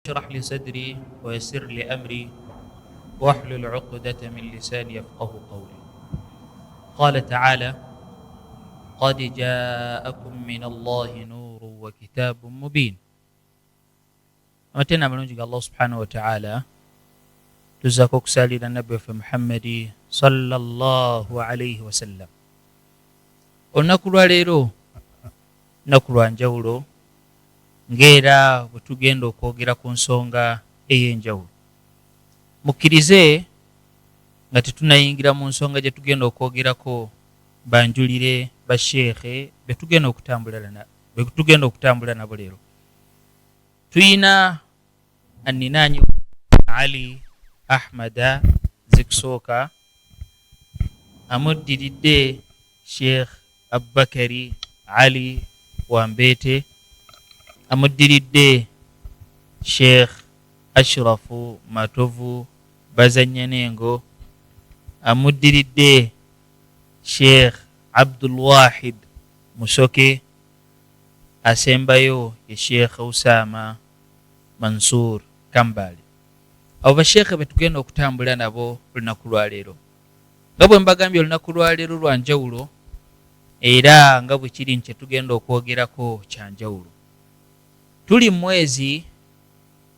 اشرح لي صدري ويسر لي أمري واحلل عقدة من لساني يفقه قولي. قال تعالى: قد جاءكم من الله نور وكتاب مبين. أمتنا من وجه الله سبحانه وتعالى تزاكوك سالي النبي في محمد صلى الله عليه وسلم. olunaku leero naku lwa njawulo ng'era bwe tugenda okwogera ku nsonga ey'enjawulo. Mukkirize nga tetunayingira mu nsonga gye tugenda okwogerako banjulire basheekhe be tugenda okutambula nabo leero. Tuyina anninaanyi Ali Ahmada Zikusooka, amuddiridde Sheikh Abubakari Ali Wambete, amuddiridde Sheikh Ashrafu Matovu Bazanyanengo, amuddiridde Sheikh Abdul Wahid Musoke, asembayo ye Sheikh Usama Mansur Kambali. Abo basheekhe be tugenda okutambula nabo olunaku lwa leero. Nga bwe mbagambye olunaku lwa leero lwa njawulo era nga bwe kiri nti tugenda okwogerako kya njawulo. Tuli mwezi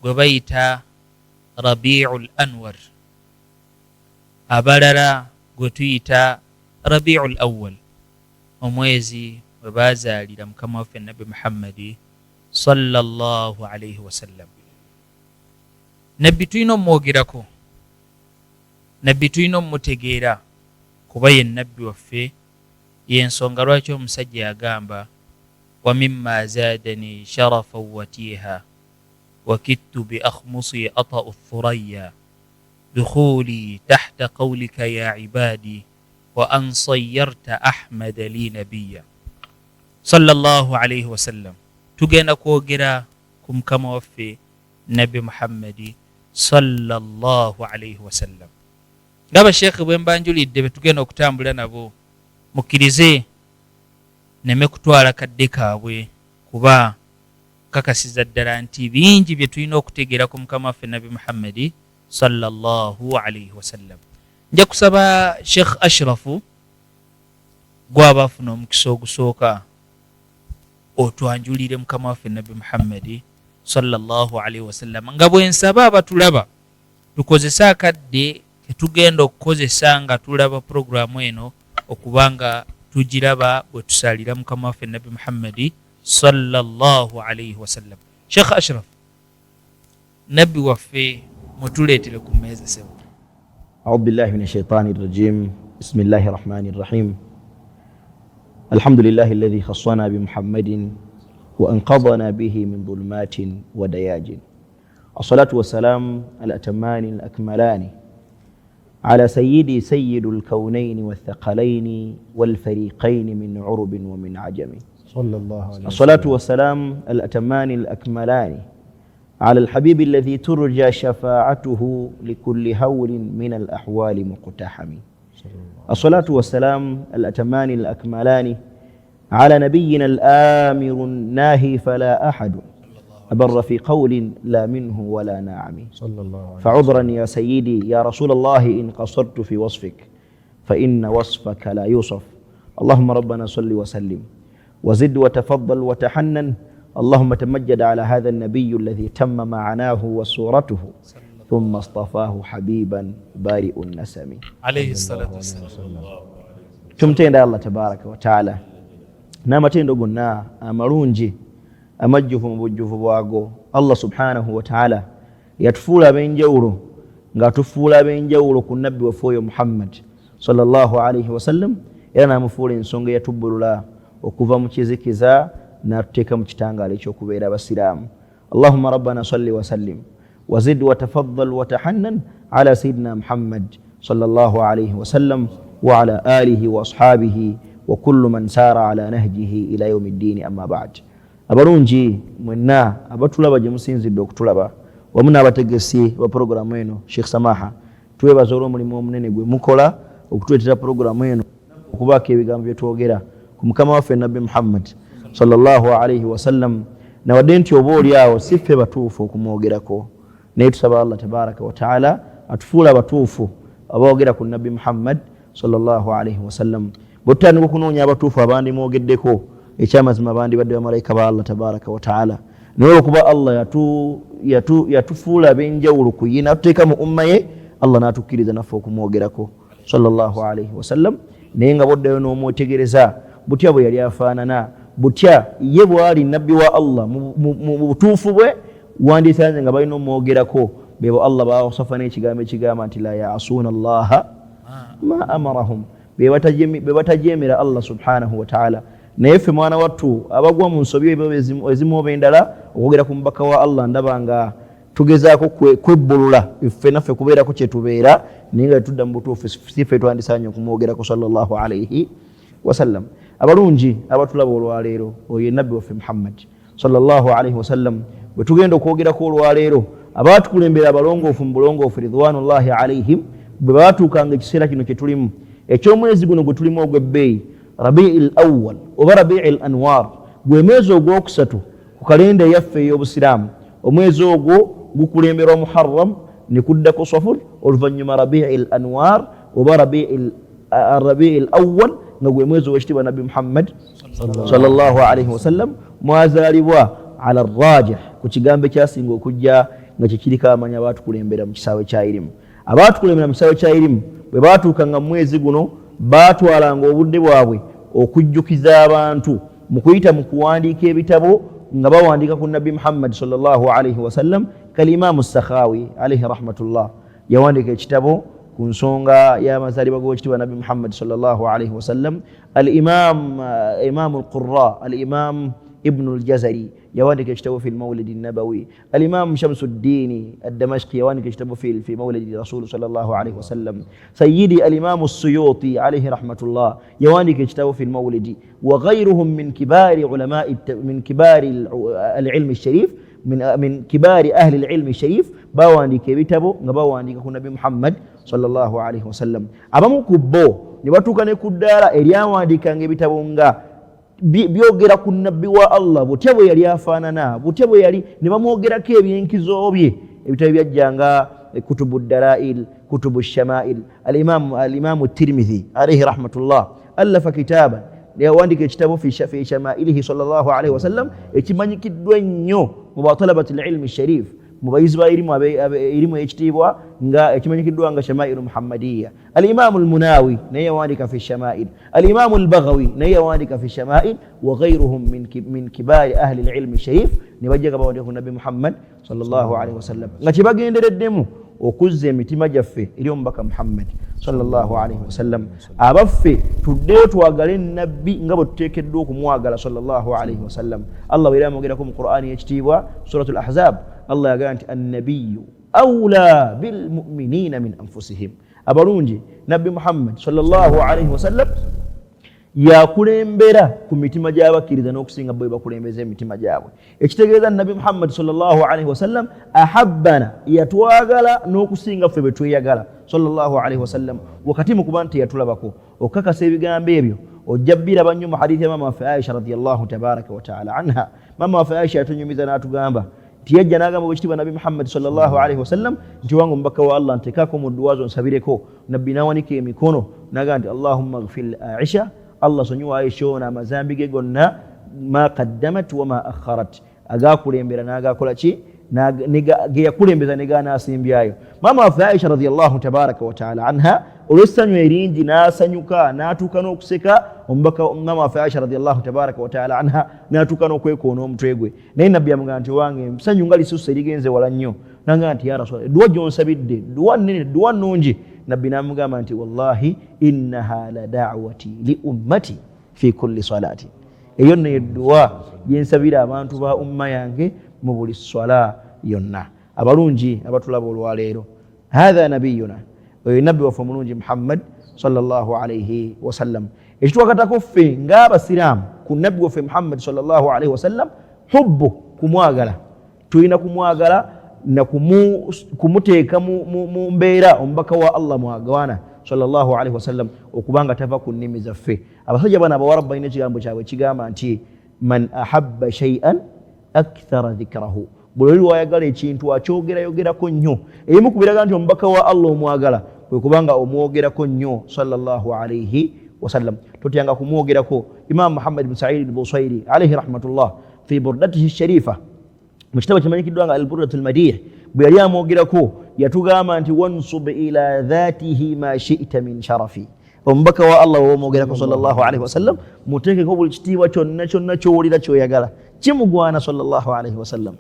gwe bayita Rabiul Anwar, abalala gwe tuyita Rabiul Awwal, omwezi we baazaalira mukama waffe Nabi Muhammadi sallallahu alayhi wasallam. Nabbi tulina omwogerako, nabbi tulina omutegeera kuba ye nabbi waffe. Y'ensonga lwaki omusajja yagamba wa mimma zaadani sharafan watiha wakittu bi akhmusi ata'u thuraya dukhuli tahta qawlika ya ibadi wa an sayyarta ahmada li nabiyya sallallahu alayhi wasallam. Tugenda kwogera ku mukama waffe Nabi Muhammadi sallallahu alayhi wasallam. Ng'abasheekhe bwe mbanjulidde be tugenda okutambula nabo, mukkirize neme kutwala kadde kaabwe kuba kakasiza ddala nti bingi bye tulina okutegeera ku mukama waffe Nabi Muhammadi sallallahu alayhi wasallam. Nja kusaba Sheikh Ashrafu gw'aba afuna omukisa ogusooka otwanjulire mukama waffe Nabi Muhammadi sallallahu alayhi wasallam. Nga bwe nsaba abatulaba tukozesa akadde ketugenda okukozesa nga tulaba programu eno okubanga tugiraba bwe tusaalira mukama waffe Nabi Muhammadi sallallahu alayhi wasallam. Sheikh Ashraf, nabbi waffe mutuleetere ku mmeeza sebo. A'udhu billahi minash shaitani rrajim. Bismillahir rahmanir rahim. Alhamdulillahi alladhi khassana bi Muhammadin wa anqadhana bihi min dhulumatin wa dayajin. As-salatu was-salam al-atamani al-akmalani على سيد الكونين والثقلين والفريقين من عرب ومن عجم صلى الله عليه وسلم. الصلاة والسلام الأتمان الأكملان على الحبيب الذي ترجى شفاعته لكل هول من الأحوال مقتحم. الصلاة والسلام الأتمان الأكملان على نبينا الآمر الناهي فلا أحد أبر في قول لا منه ولا ناعم. فعذرا يا سيدي يا رسول الله إن قصرت في وصفك فإن وصفك لا يوصف. اللهم ربنا صل وسلم وزد وتفضل وتحنن. اللهم تمجد على هذا النبي الذي تم معناه وصورته ثم اصطفاه حبيبا بارئ النسم عليه الصلاة والسلام. تمتين الله تبارك وتعالى نامتين قلنا أمرونجي amajjufu mu bujjufu bwago. Allah subhanahu wa ta'ala yatufuula ab'enjawulo ng'atufuula ab'enjawulo ku nabbi waffe oyo Muhammad sallallahu alayhi wasallam, era n'amufuula ensonga eyatubbulula okuva mu kizikiza n'atuteeka mu kitangaala eky'okubeera abasiraamu. Allahumma rabbana salli wa sallim wa zid wa tafaddal wa tahannan ala sayyidina Muhammad sallallahu alayhi wasallam wa ala alihi wa ashabihi wa kullu man sara ala nahjihi ila yawmi ddini, amma ba'd. Abalungi mwenna abatulaba gye musinzidde okutulaba wamu n'abategesi ba programu eno, Sheikh Samaha, twebaza olw'omulimu omunene gwe mukola okutuleetera programu eno okubaako ebigambo bye twogera ku mukama waffe Nabbi Muhammad sallallahu alayhi wasallam nawadde nti oba oli awo si ffe batuufu okumwogerako, naye tusaba Allah tabaraka wa taala atufuula abatuufu abaogera ku nabbi Muhammad sallallahu alaihi wasallam. bwe tutandika okunoonya abatuufu abandimwogeddeko, ekyamazima bandibadde bamalayika ba Allah tabaraka wa taala. naye olwokuba Allah yatufuula ab'enjawulo ku ye n'atuteeka mu umma ye, Allah n'atukkiriza naffe okumwogerako sallallahu alaihi wasallam. naye nga boddayo n'omwetegereza butya bwe yali afaanana, butya ye bwali nabbi wa Allah mu butuufu bwe, wandisanze nga balina omwogerako bebo Allah bawasafa n'ekigambo ekigamba nti la yaasuuna allaha ma amarahum, be batajeemera Allah subhanahu wa taala. naye ffe mwana wattu abagwa mu nsobi ezimu oba endala okwogera ku mubaka wa Allah, ndaba nga tugezaako kwebbulula ffe naffe kubeerako kyetubeera, naye nga tetudda mu butuufu si ffe twandisaanye okumwogerako sallallahu alaihi wasallam. abalungi abatulaba olwaleero, oyo nabbi waffe Muhammad sallallahu alaihi wasallam, bwe tugenda okwogerako olwaleero, abaatukulembera abalongoofu mu bulongoofu ridwanullahi alaihim, bwe baatuukanga ekiseera kino kye tulimu eky'omwezi guno gwe tulimu ogw'ebbeeyi, Rabi'il Awwal oba Rabi'il Anwar, gwe mwezi ogwokusatu ku kalenda yaffe ey'obusiraamu. omwezi ogwo gukulemberwa Muharram ne kuddako Safar, oluvannyuma Rabi'il Anwar oba Rabi'il Awwal nga gwe mwezi ow'ekitiibwa nabbi Muhammad sallallahu alaihi wasallam, mwazaalibwa ala rajih ku kigambo ekyasinga okujja nga kikiriko amanya abaatukulembera mu kisaawe kya irimu. abaatukulembera mu kisaawe kya irimu bwe baatuukanga mu mwezi guno, baatwalanga obudde bwabwe okujjukiza abantu mu kuyita mu kuwandiika ebitabo nga bawandiika ku nabbi Muhammad sallallahu alaihi wasallam. Kalimaamu Sakhawi alaihi rahmatullah yawandiika ekitabo ku nsonga y'amazaalibwa g'owekitiibwa nabbi Muhammad sallallahu alaihi wasallam. Imaamu al-Qurra al-Imam Ibn al-Jazari yawandiika ekitabo fi al-Mawlid an-Nabawi. al-Imam Shamsuddin ad-Damashqi yawandiika ekitabo fi Mawlid Rasul sallallahu alaihi wasallam. Sayyidi al-Imam as-Suyuti alaihi rahmatullah yawandiika ekitabo fi al-Mawlid, wa ghayruhum min kibari ulama min kibari al-ilm al-sharif min kibari ahli al-ilm al-sharif, bawandiika ebitabo nga bawandiika ku nabbi Muhammad sallallahu alaihi wasallam. abamu ku bo ne batuuka ne ku ddaala eryawandiikanga ebitabo nga byogera ku nabbi wa Allah, butya bwe yali afaanana, butya bwe yali, ne bamwogerako ebyenkizo bye. ebitabo byajjanga kutubu dalail, kutubu shamail. al-Imam Tirmidhi alaihi rahmatullah allafa kitaban, yawandiika ekitabo fi shamailihi sallallahu alaihi wasallam, ekimanyikiddwa ennyo mu batalabati al-ilmi sharif, mu bayizi ba irimu ekitiibwa nga ekimanyikiddwa nga shamailu muhammadiya. al-Imam al-Munawi naye yawandiika fi shamail, al-Imam al-Baghawi naye yawandiika fi shamail, wa ghayruhum min kibari ahli al-ilmi sharif, ne bajja bawandiika ku nabbi Muhammad sallallahu alaihi wasallam nga kyebagendereddemu okuzza emitima gyaffe eri omubaka Muhammad sallallahu alaihi wasallam. abaffe tuddeyo twagale nabbi nga bwe tuteekeddwa okumwagala sallallahu alaihi wasallam. Allah bwe yamwogerako mu Qur'ani y'ekitiibwa suratul Ahzab, Allah yagamba nti annabiyyu awla bil mu'minina min anfusihim. abalungi nabbi Muhammad sallallahu alaihi wasallam yakulembera ku mitima gy'abakkiriza n'okusinga bwe bakulembeza emitima gyabwe. ekitegeeza nabbi Muhammad sallallahu alaihi wasallam ahabbana, yatwagala n'okusinga ffe bwe tweyagala sallallahu alaihi wasallam, wakati mu kuba nti yatulabako. okukakasa ebigambo ebyo ojja biraba nnyo mu hadithi ya mama waffe Aisha radiyallahu tabaraka wa taala anha. mama waffe Aisha yatunyumiza n'atugamba nti yajja n'agamba bwekitiibwa nabbi Muhammad sallallahu alaihi wasallam nti wange omubaka wa Allah nteekako mu dduwa zo nsabireko. nabbi n'awanika emikono n'agamba nti Allahumma ghfir Aisha, Allah sonyiwa Aisha ono amazambi ge gonna, ma qaddamat wa ma akharat, agakulembera n'agakola ki, ge yakulembeza ne ganaasimbyayo. mama waffe Aisha radiyallahu tabaraka wa taala anha olw'essanyu eringi n'asanyuka n'atuuka n'okuseka. mama waffe Aisha radiyallahu tabaraka wa taala anha n'atuuka n'okwekoona omutwe gwe. naye nabbi amugamba nti wange essanyu nga lisusse erigenze wala nnyo. n'agamba nti ya Rasul, dduwa gy'onsabidde dduwa nnene, dduwa nnungi. nabbi n'amugamba nti wallahi innaha la da'wati li ummati fi kulli salati, eyo nno edduwa gyensabira abantu ba umma yange mu buli swala yonna. abalungi abatulaba olwaleero, hatha nabiyuna, oyo nabbi waffe omulungi Muhammad sallallahu alaihi wasallam. ekitwakatako ffe ng'abasiraamu ku nabbi waffe Muhammad sallallahu alaihi wasallam, hubbu, kumwagala. tulina kumwagala na kumuteeka mu mbeera omubaka wa Allah mwagawana sallallahu alaihi wasallam, okubanga tava ku nnimi zaffe. abasajja bano abawarabu balina ekigambo kyabwe kigamba nti man ahabba shay'an akthara dhikrahu buli wayagala ekintu akyogerayogerako nnyo ebimu ku biraga nti omubaka wa Allah omwagala kwe kubanga omwogerako nnyo sallallahu alayhi wasallam totyanga kumwogerako Imam Muhammad bin Sa'id al-Busayri alayhi rahmatullah fi burdatihi sharifa mu kitabo kimanyikiddwa nga al-burdatul madih bwe yali amwogerako yatugamba nti wansub ila dhatihi ma shi'ta min sharafi omubaka wa Allah womwogerako sallallahu alayhi wasallam muteekeko buli kitiibwa kyonna kyonna kyowulira kyoyagala kimugwana sallallahu alayhi wasallam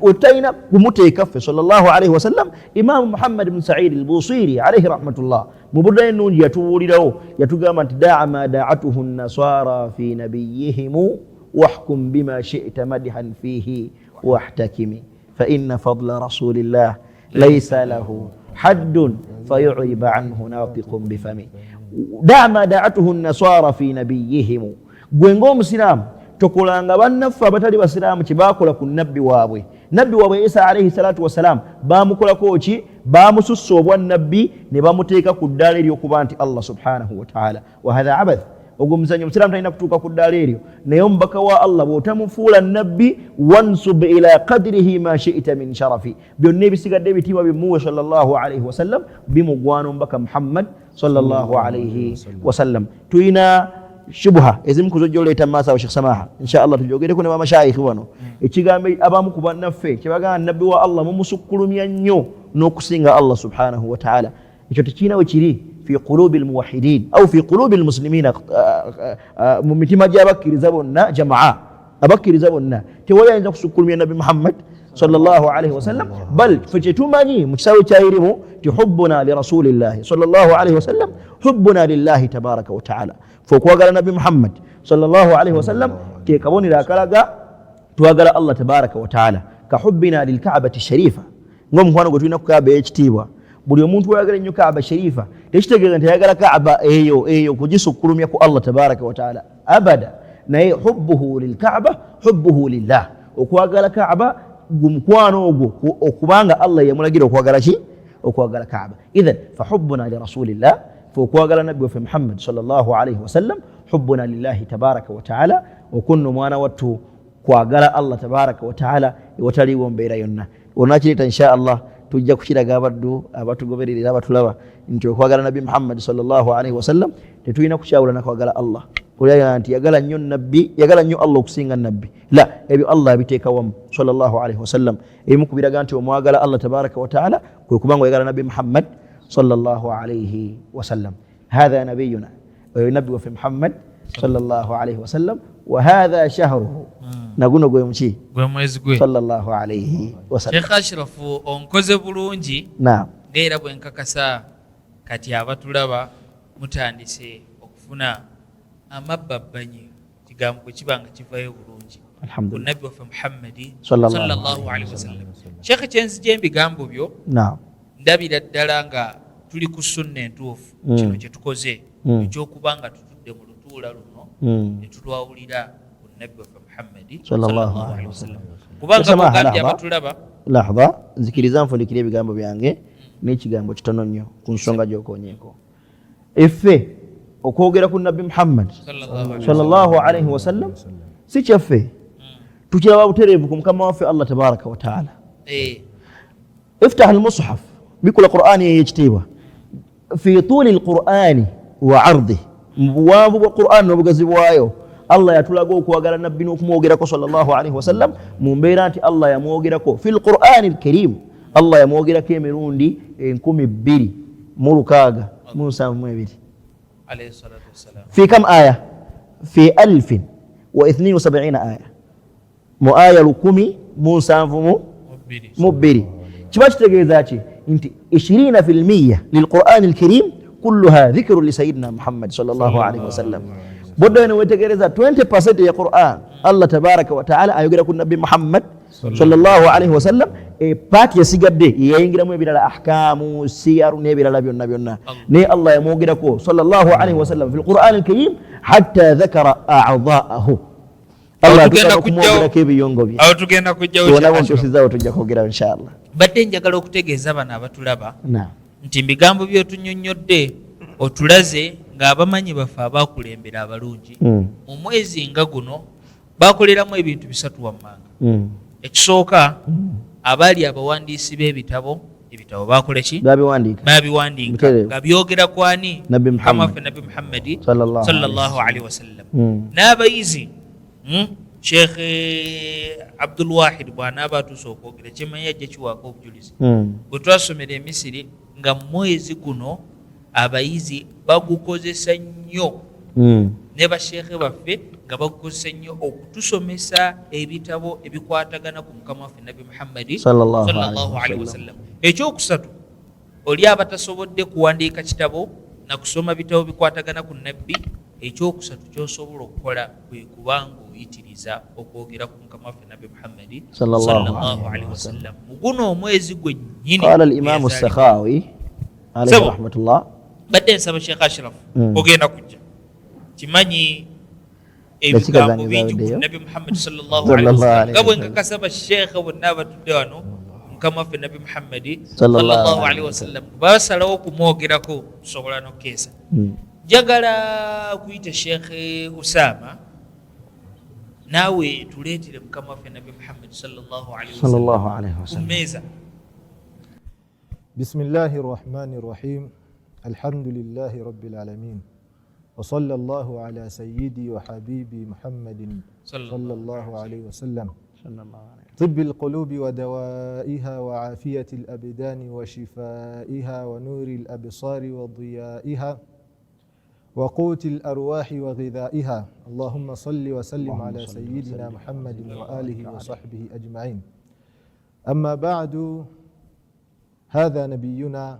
wetalina kumuteeka ffe sallallahu alayhi wasallam Imam Muhammad bin Sa'id al-Busiri alayhi rahmatullah mu burda ennungi yatuwulirawo yatugamba nti daa ma daa'atuhu an-nasara fi nabiyyihim wahkum bima shi'ta madhan fihi wahtakimi fa inna fadla rasulillah laysa lahu haddun fayu'rib anhu natiqun bifami daa ma daa'atuhu an-nasara fi nabiyyihim gwe ng'omusiraamu tokolanga bannaffe abatali basiraamu kyebakola ku nabbi waabwe Isa alayhi salatu wassalam bamukolako ki bamusussa obwannabbi ne bamuteeka ku ddaala eryokuba nti Allah subhanahu wa ta'ala wa hadha abath ogwo muzanyo omusiraamu talina kutuuka ku ddaala eryo naye omubaka wa Allah bw'otamufuula nabbi wansub ila qadrihi ma shi'ta min sharafi byonna ebisigadde ebitiibwa bimuwe sallallahu alayhi wasallam bimugwana omubaka Muhammad sallallahu alayhi wasallam tuyina shubha ezimu kuzojjoleta maaso awo Sheikh Samaha inshallah tujogereko ne bamashayikhi wano ekigambo abamu ku bannaffe kyebagamba nabbi wa Allah mumusukkulumya nnyo n'okusinga Allah subhanahu wa ta'ala ekyo tekirina we kiri fi qulubi almuwahhidin aw fi qulubi almuslimina mu mitima gy'abakkiriza bonna jamaa abakkiriza bonna tewayinza kusukkulumya nabbi Muhammad sallallahu alayhi wasallam bal fekyetumanyi mu kisawo kyayirimu ti hubbuna li rasulillahi sallallahu alayhi wasallam hubbuna lillahi tabaraka wa ta'ala fokwagala nabbi Muhammad sallallahu alayhi wasallam ke kabonera akalaga twagala Allah tabaraka wa ta'ala ka hubbina lil ka'bati sharifa ng'omukwano gwe tulina ku Kaaba ekitiibwa buli omuntu ayagala ennyo Kaaba sharifa tekitegeeza nti ayagala Kaaba eyo kugisukkulumya ku Allah tabaraka wa ta'ala abada naye hubbuhu lil Kaaba hubbuhu lillah okwagala Kaaba gumukwano ogwo okubanga Allah yamulagira okwagala ki okwagala Kaaba idhan fa hubbuna li rasulillah fokwagala nabbi waffe Muhammad sallallahu alayhi wasallam hubbuna lillahi tabaraka wa ta'ala okunno mwana wattu kwagala Allah tabaraka wa ta'ala ewataliwo mbeera yonna onakireta insha Allah tujja kukiraga abaddu abatugobererera abatulaba nti okwagala nabbi Muhammad sallallahu alayhi wasallam tetulina kukyawula nakwagala Allah kulaya nti yagala nnyo nabbi yagala nnyo Allah okusinga nabbi la ebyo Allah abiteeka wamu sallallahu alayhi wasallam ebimu kubiraga nti omwagala Allah tabaraka wa ta'ala kwe kubanga oyagala nabbi Muhammad صلى الله عليه وسلم هذا نبينا ونبي في محمد صلى الله عليه وسلم وهذا شهره نقول مشي صلى الله عليه وسلم شيخ أشرف onkoze bulungi ng'era bwe nkakasa kati abatulaba mutandise okufuna amabbabbanyi kigambo bwe kiba nga kivayo bulungi ku nabbi waffe Muhammadi sallallahu alaihi wasallam Sheikh kyenzije ebigambo byo ndabira ddala nga tuli ku sunna entuufu kino kye tukoze ekyokuba nga tutudde mu lutuula luno ne tutwawulira ku nabbi waffe Muhammadi sallallahu alaihi wasallam kubanga mugambye abatulaba lahza nzikiriza nfundikire ebigambo byange n'ekigambo kitono nnyo ku nsonga gy'okoonyeeko effe okwogera ku nabbi Muhammad sallallahu alaihi wasallam si kyaffe tukiraba butereevu ku mukama waffe Allah tabaraka wa ta'ala افتح المصحف بكل قرآن يجتيبه في طول القرآن وعرضه مبواب القرآن وبقزبوايو الله يتلاقوك وقال النبي نوكموغركو صلى الله عليه وسلم مبيرات الله يموغركو في القرآن الكريم الله يموغرك يمرون دي انكم بيري ملكاغا موسى مبيري عليه الصلاة والسلام في كم آية؟ في 1072 آية مؤاية لكمي موسى مبيري كيفاش تجيزاتي انت 20% للقرآن الكريم كلها ذكر لسيدنا محمد صلى الله عليه وسلم بدو انه يتجيزا 20% يا قرآن الله تبارك وتعالى ايغرا النبي محمد صلى الله عليه وسلم بات يسيغدي يينغرا مو بيدال احكام سيار نبيلا لبيون نبينا ني الله يموغركو صلى الله عليه وسلم في القرآن الكريم حتى ذكر اعضاءه الله تكموغرا كيبيونغو بي او تugenda kujja wona wonto sizaawo tujja kwogera inshallah badde njagala okutegeeza bano abatulaba nti ebigambo byotunnyonnyodde otulaze ng'abamanyi baffe abakulembera abalungi mu mwezi nga guno bakoleramu ebintu bisatu wammanga. Ekisooka, abaali abawandiisi b'ebitabo bakola ki? Babiwandiika nga byogera kwani? Mukama waffe Nabbi Muhammadi sallallahu alaihi wasallam. N'abayizi Sheikh Abdul Wahid bw'anaaba atuuse okwogera kyemanyi yajja kiwaako obujulizi. Bwe twasomera e Misiri nga mu mwezi guno abayizi bagukozesa nnyo ne basheekhe baffe nga bagukozesa nnyo okutusomesa ebitabo ebikwatagana ku Mukama waffe Nabbi Muhammadi sallallahu alaihi wasallam. Ekyokusatu, oli abatasobodde kuwandiika kitabo na kusoma bitabo bikwatagana ku Nabbi, ekyokusatu ky'osobola okukola kwe kubanga oyitiriza okwogera ku Mukama waffe Nabbi Muhammadi sallallahu alaihi wasallam mu guno omwezi gwennyini. Qala al-Imam as-Sakhawi alayhi rahmatullah, badde nsaba Sheikh Ashraf ogenda kujja kimanyi ebigambo bingi ku Nabbi Muhammad sallallahu alaihi wasallam nga bwe nkakasaba Sheikh bonna abatudde wano Mukama waffe Nabbi Muhammadi sallallahu alaihi wasallam basalawo okumwogerako tusobola n'okkeesa. Njagala kuyita Sheikh Usama naawe tuleetere Mukama waffe Nabbi Muhammad sallallahu alaihi wasallam kummeeza. Bismillahir Rahmanir Rahim. Alhamdulillahi Rabbil Alamin. Wa sallallahu ala sayyidi wa habibi Muhammadin sallallahu alaihi wasallam. طب القلوب ودوائها وعافية الأبدان وشفائها ونور الأبصار وضيائها وقوت الأرواح وغذائها. اللهم صل وسلم على سيدنا محمد وآله وصحبه أجمعين. أما بعد، هذا نبينا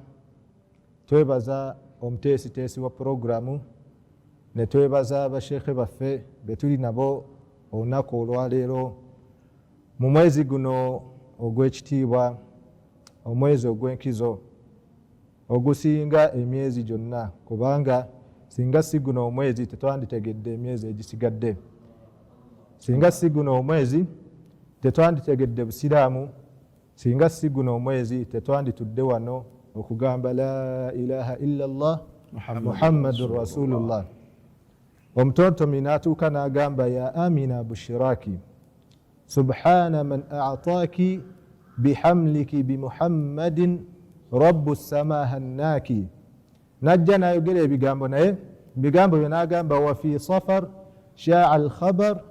تويبازا أمتيسي تيسي وبروغرامو نتويبازا بشيخ بفي بتولي نبو وناكو الواليرو mu mwezi guno ogw'ekitiibwa, omwezi ogw'enkizo ogusinga emyezi gyonna, kubanga singa si guno omwezi tetwanditegedde emyezi egisigadde. Singa si guno omwezi tetwanditegedde busiraamu. Singa si guno omwezi tetwanditudde wano okugamba la ilaha illa Allah Muhammadur Rasulullah. Omutontomi n'atuuka n'agamba ya Amina bushiraki subhana man a'taki bihamliki bimuhammadin rabbu samahannaki. Najja n'ayogera ebigambo naye ebigambo byo n'agamba wa fi safar sha'a al-khabar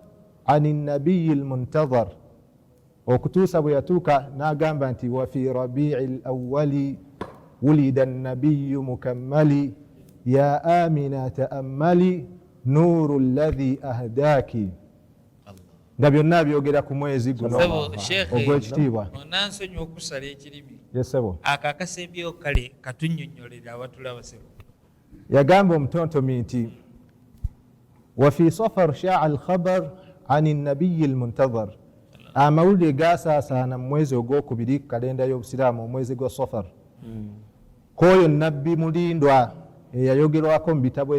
ani nabiyi al-muntazar, okutuusa bwe yatuuka n'agamba nti wa fi rabi'i al-awwali wulida an-nabiyyu mukammali ya amina ta'ammali nuru alladhi ahdaki. nga byonna byogera ku mwezi guno ogw'ekitiibwa. Onansonyiwa okusala ekirimi. Yesebo. Akakasembyewo kale katunnyonnyolera abatulaba sebo. Yagamba omutontomi nti wa fi safar sha'a al-khabar ani nabiyi al-muntazar. Amawulire gaasaasaana mu mwezi ogwokubiri ku kalenda y'obusiraamu, omwezi gwa safar. K'oyo nabbi mulindwa eyayogerwako mu bitabo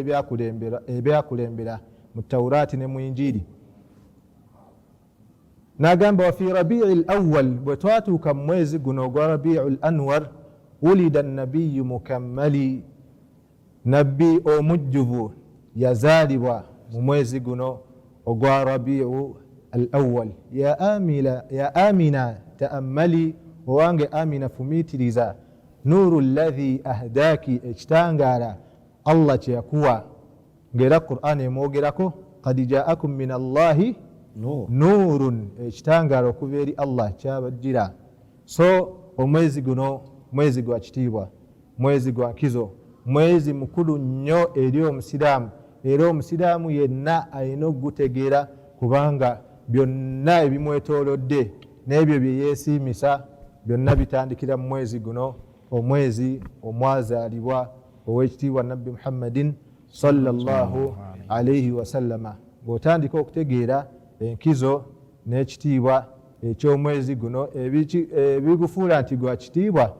ebyakulembera mu Tawuraati ne mu Injiri. N'agamba wa fi rabi'i al-awwal, bwe twatuuka mu mwezi guno ogwa rabi'u al-anwar wulida an-nabiyyu mukammali, nabbi omujjuvu yazaalibwa mu mwezi guno ogwa rabi'u al-awwal. Ya amina ta'ammali, owange Amina fumiitiriza nuru alladhi ahdaki, ekitangaala Allah kye yakuwa, ng'era Qur'an emwogerako qad ja'akum min Allahi nurun, ekitangaala okuva eri Allah kyabajjira. So omwezi guno mwezi gwa kitiibwa, mwezi gwa nkizo, mwezi mukulu nnyo eri omusiraamu, era omusiraamu yenna alina okugutegeera, kubanga byonna ebimwetoolodde n'ebyo bye yeesiimisa byonna bitandikira mu mwezi guno, omwezi omwazaalibwa ow'ekitiibwa Nabbi Muhammadin sallallahu alaihi wasallama. Ng'otandika okutegeera enkizo n'ekitiibwa eky'omwezi guno, ebigufuula nti gwa kitiibwa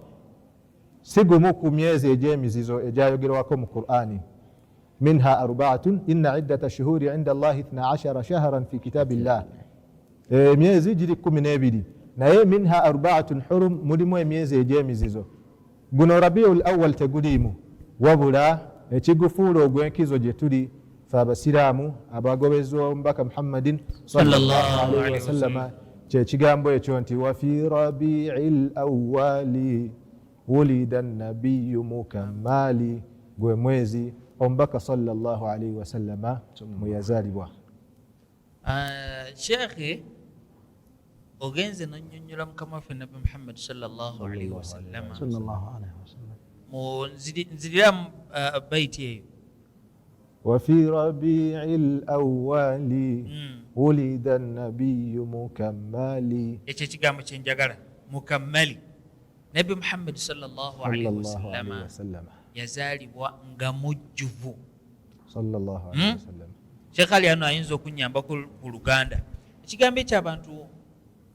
si gumu ku myezi egy'emizizo egyayogerwako mu Qur'ani. Minha arbaatun inna iddata shuhuri inda Allahi 12 shahran fi kitabillah. Emyezi giri 12, naye minha arbaatun hurum, mulimu emyezi egy'emizizo. Guno Rabiul Awwal teguliimu, wabula ekigufuula ogw'enkizo gye tuli abasiraamu abagobezza omubaka muhammadin Sallallahu alaihi wasallama kyekigambo ekyo nti wafi rabii lawali wulida nabiyu mukammali, gwe mwezi omubaka sallallahu alaihi wasallama mweyazaalibwa. Sheikhe ogenze nonyonyola mukama waffe nabbi Muhammad sallallahu alaihi wasallama nziriramu baiti eyo wafi rabii lawali wulida nabiyu mukammali. ekyo ekigambo kyenjagala, mukammali. nabbi Muhammad sallallahu alaihi wasallama yazaalibwa nga mujjuvu. Sheikh Ali ano ayinza okunyamba ku Luganda. Ekigambo ekyo abantu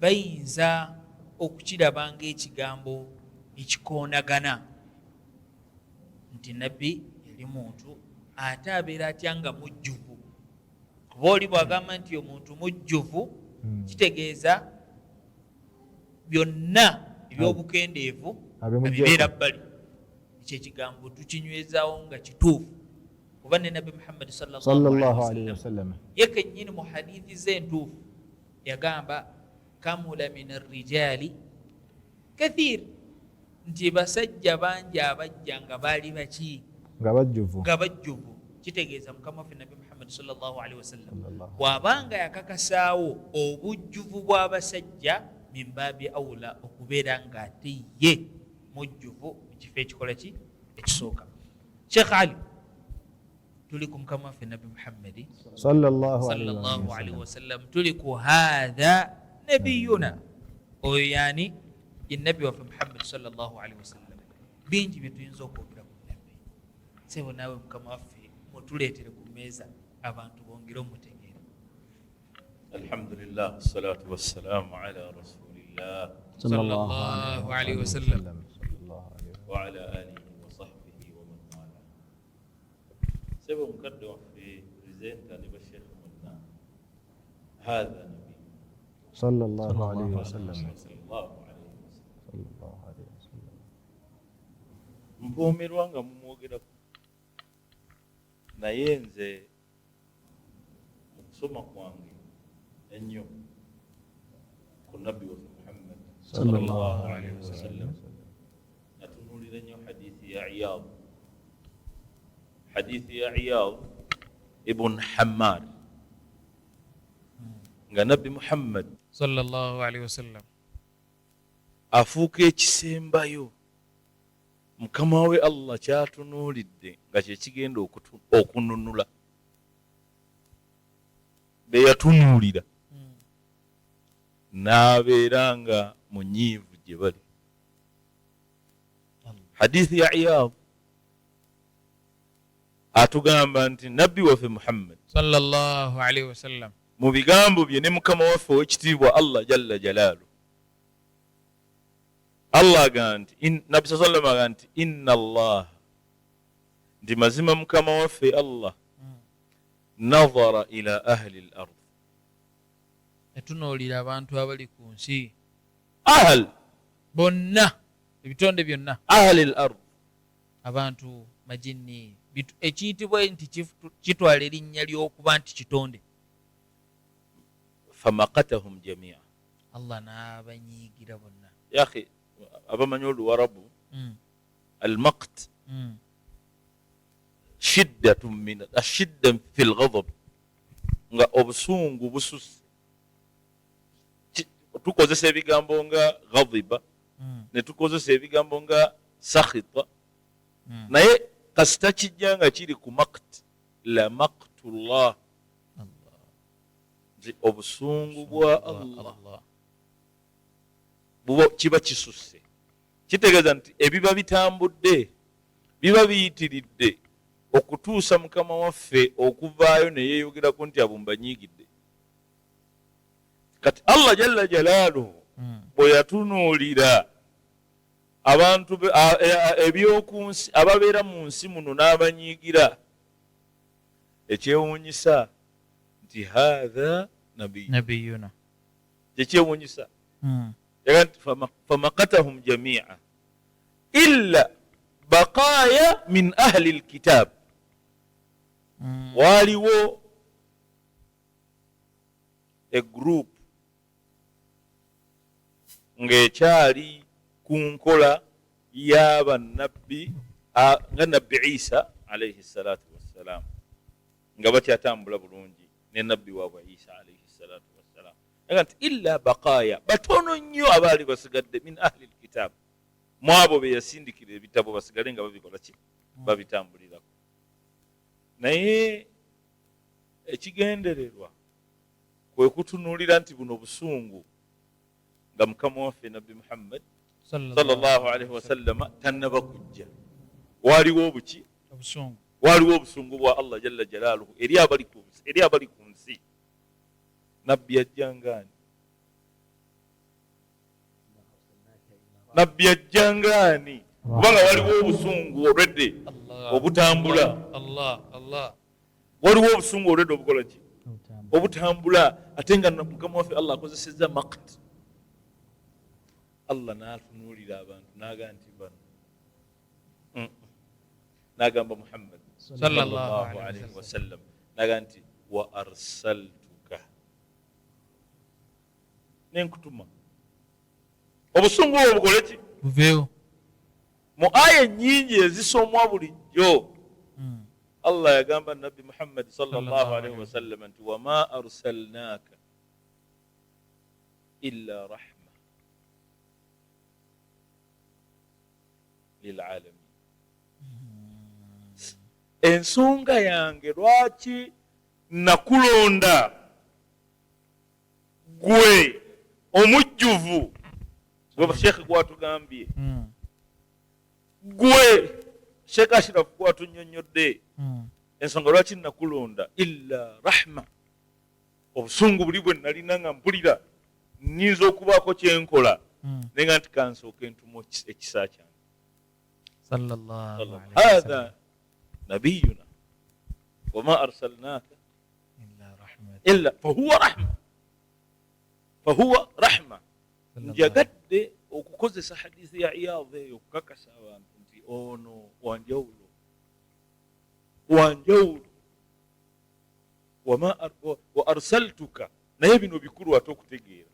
bayinza okukiraba ng'ekigambo ekikoonagana nti nabbi yali muntu ate abeera atya nga mujjuvu. Kuba oli bw'agamba nti omuntu mujjuvu kitegeeza byonna ebyobukendeevu bibeera bbali. ekyo ekigambo tukinywezaawo nga kituufu kuba ne nabbi Muhammad sallallahu alaihi wasallam ye kennyini mu hadithi ze entuufu yagamba kamula min arrijali kathir, nti basajja bangi abajja nga baali baki nga bajjuvu. Kitegeeza mukama waffe nabbi Muhammad sallallahu alaihi wasallam bw'abanga yakakasaawo obujjuvu bw'abasajja min baabi awla okubeera nga ate ye mujjuvu mu kifo ekikola ki ekisooka. Sheikh Ali, tuli ku mukama waffe nabbi Muhammad sallallahu alaihi wasallam, tuli ku hadha nabiyuna, oyo yani ye nabbi waffe Muhammad sallallahu alaihi wasallam. bingi bye tuyinza okwogera ku nabbi. Sebo naawe mukama waffe mutuleetere ku mmeeza abantu bongere omutegeera. Alhamdulillah, salatu wassalamu ala rasulillah sallallahu alaihi wasallam wa ala alihi wa sahbihi wa man wala. Sebo mukadde waffe presenter ne bashekhe mwenna, hadha nabi sallallahu alaihi wasallam. Mpuumirwa nga mumwogerako, naye nze mu kusoma kwange ennyo ku nabbi waffe Muhammad sallallahu alaihi wasallam natunuulira nnyo hadithi ya Iyad, hadithi ya Iyad ibn Hammar, nga nabbi Muhammad sallallahu alaihi wasallam afuuka ekisembayo mukama we Allah kyatunuulidde nga kyekigenda okununula be yatunuulira n'abeera nga munyiivu gye bali. Hadithi ya Iyad atugamba nti nabbi waffe Muhammad sallallahu alaihi wasallam mu bigambo bye ne mukama waffe ow'ekitiibwa Allah jalla jalaalu, Allah ganti nabbi sallallahu alaihi wasallam ganti inna Allah, ndi mazima mukama waffe Allah nadhara ila ahli al-ard, etunuulira abantu abali ku nsi ahl bonna, ebitonde byonna, ahli al-ard, abantu majini, ekiyitibwa nti kitwala erinnya ly'okuba nti kitonde. famaqatahum jamia, Allah n'abanyiigira bonna. ya akhi abamanyi oluwarabu almaqt shiddatun min ashiddan fi lghadab, nga obusungu bususse. Tukozesa ebigambo nga ghadiba ne tukozesa ebigambo nga sakhita, naye kasita kijja nga kiri ku maqt, la maqtullah, obusungu bwa Allah buba kiba kisusse. Kitegeeza nti ebiba bitambudde biba biyitiridde okutuusa mukama waffe okuvaayo ne yeeyogerako nti abo mbanyiigidde. Kati Allah jalla jalaaluhu bwe yatunuulira abantu ebyokunsi ababeera mu nsi muno n'abanyiigira, ekyewuunyisa nti hadha nabiyuna, kyekyewuunyisa yaganti famaqatahum jamia illa baqaya min ahli alkitab, waaliwo egroup ng'ekyali ku nkola y'abannabbi nga nabbi Isa alayhi salatu wassalam, nga bakyatambula bulungi ne nabbi waabwe Isa alayhi salatu wassalam, aga nti illa baqaya, batono nnyo abaali basigadde min ahli lkitab, mu abo be yasindikira ebitabo basigale nga babikola ki, babitambulirako. Naye ekigendererwa kwe kutunuulira nti buno busungu nga mukama waffe nabbi Muhammad sallallahu alaihi wasallama tannaba kujja. Waliwo obuki? Obusungu. Waliwo obusungu bwa Allah jalla jalaaluhu eri abali ku nsi. Nabbi ajjangaani? Nabbi ajjangaani? Kubanga waliwo obusungu olwedde obutambula. Waliwo obusungu olwedde obukola ki? Obutambula. Ate nga mukama waffe Allah akozesezza maqt. Allah n'atunuulira abantu n'aga nti bano, n'agamba Muhammad sallallahu alaihi wasallam, n'aga nti wa arsaltuka, nenkutuma. Obusungu obwo bukole ki? Buveewo. Mu aya nnyingi ezisomwa bulijjo Allah yagamba nabbi Muhammad sallallahu alaihi wasallam nti wama arsalnaka illa rahma lilalamin. Ensonga yange lwaki nakulonda gwe omujjuvu, gwe Sheikh gwatugambye, gwe Sheikh Ashraf gwatunyonyodde, ensonga lwaki nakulonda illa rahma, obusungu buli bwe nalina nga mpulira nnyinza okubaako kyenkola nenga nti kansooka entumo ekisa kyange. sallallahu alaihi wasallam. Hadha nabiyuna wama arsalnaka illa fahuwa rahma. Njagadde okukozesa hadithi ya Iyadh eyo okukakasa abantu nti ono wanjawulo wa arsaltuka. Naye bino bikulu ate okutegeera.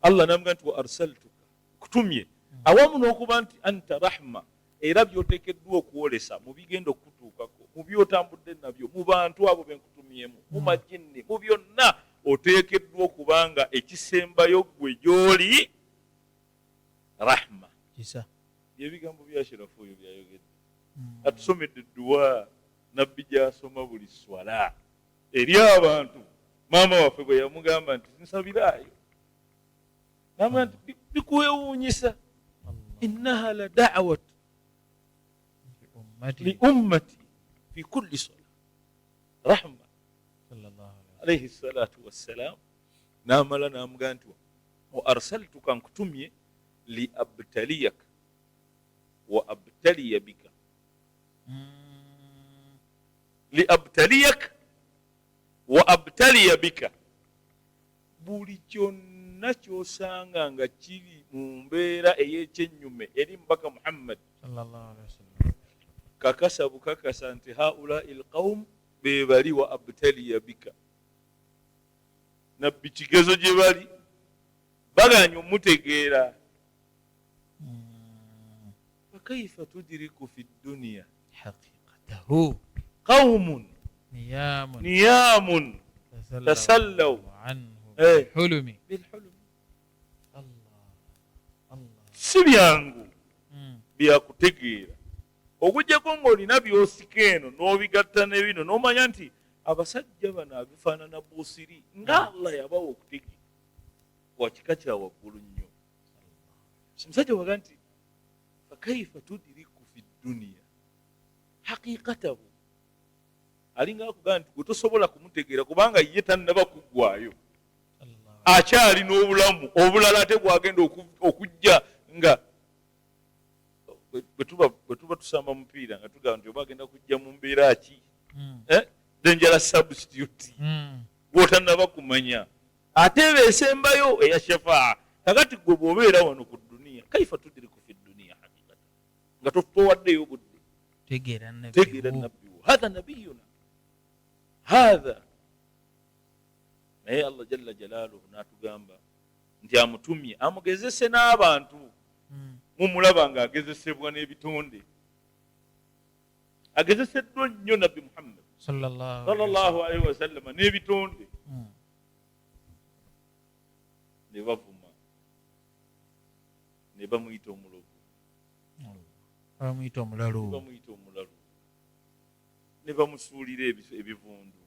Allah namugamba nti wa arsaltuka, kutumye awamu n'okuba nti anta rahma, era byoteekeddwa okuwolesa mu bigenda okutuukako, mu byotambudde nabyo, mu bantu abo benkutumyemu, mu majinni, mu byonna oteekeddwa okubanga ekisembayo gwe gy'oli rahma. Kisa. Ebigambo bya Shirafu oyo byayogedde. Atusomedde dduwa nabbi gy'asoma buli swala eri abantu. Maama waffe bwe yamugamba nti nsabiraayo, namugamba nti bikuwewuunyisa, innaha la da'wat li ummati fi kulli sola rahma alayhi salatu wassalam. Namala namugamba nti wa arsaltuka, nkutumye li abtaliyaka wa abtaliya bika, li abtaliyaka wa abtaliya bika. Buli kyonna kyosanga nga kiri mu mbeera ey'ekyennyume eri mbaka Muhammad sallallahu alaihi wasallam, kakasa bukakasa nti haulai lqaum be bali wa abtaliya bika. Nabbi kigezo gye bali baganya omutegeera. Fakaifa tudiriku fi dduniya haqiqatahu qaumun niyamun tasallaw hulumi bilhulumi. Allah. Si byangu byakutegeera okujjako ng'olina byosika eno n'obigatta ne bino n'omanya nti abasajja bano abifaanana Buusiri nga Allah yabawa okutegeera wa kika kya waggulu nnyo. Omusajja waga nti fakaifa tudiriku fi dduniya haqiqatahu, alinga akugamba nti gwe tosobola kumutegeera kubanga ye tannaba kuggwayo, akyali n'obulamu obulala ate bwagenda okujja. Nga bwe tuba tusamba mupiira nga tugamba nti oba agenda kujja mu mbeera ki, dangerous substitute, bw'otannaba kumanya ate beesembayo eya shafaa. Kakati gwe bw'obeera wano ku dduniya, kaifa tudiriku fi dduniya haqiqatan, nga towaddeyo budde tegeera nabbiwo. Hadha nabiyuna hatha naye Allah jalla jalaaluhu n'atugamba nti amutumye amugezese n'abantu mumulaba ng'agezesebwa n'ebitonde agezeseddwa nnyo nabbi Muhammad sallallahu alaihi wasallam n'ebitonde ne bavuma ne bamuyita omulovu bamuyita omulalu ne bamusuulira ebivundu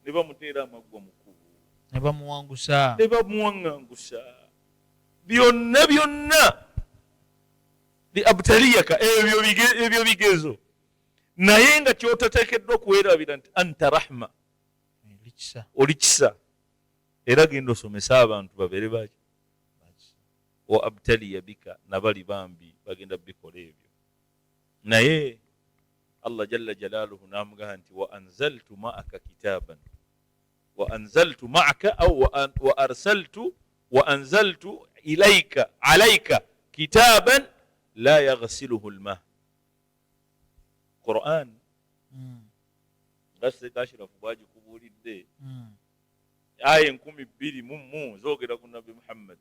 ne bamuteera amaggwa mu kkubo ne bamuwangusa ne bamuwaŋŋangusa byonna liabtaliyaka ebyo bigezo naye nga kyotateekeddwa okuweerabira nti anta rahma oli kisa era genda osomesa abantu babeere baki wa abtaliya bika nabali bambi bagenda bikola ebyo naye Allah jalla jalaaluhu n'amugamba nti wa anzaltu ma'aka kitaban wa anzaltu ma'aka aw wa arsaltu wa anzaltu ilayka alayka kitaban la yaghsiluhu alma Qur'an ngase kashirafu bwaji kubulidde aya 12 zoogera ku nabbi Muhammad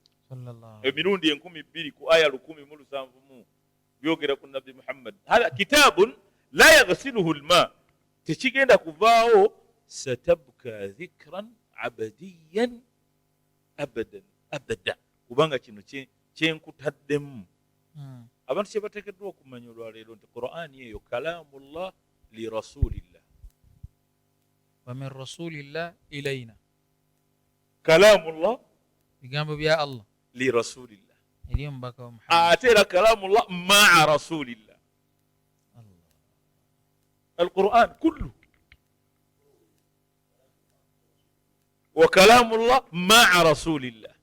emirundi 12 ku aya 107 byogera ku nabbi Muhammad hala kitabun la yaghsiluhu alma tekigenda kuvaawo satabka dhikran abadiyan abadan abada kubanga kino kyenkutaddemu abantu kye bateekeddwa okumanya olwaleero nti Qur'ani eyo kalamullah li rasulillah wa min rasulillah ilayna kalamullah bigambo bya Allah li rasulillah eri omubaka wa Muhammad ate era kalamullah ma'a rasulillah القرآن كله وكلام الله مع رسول الله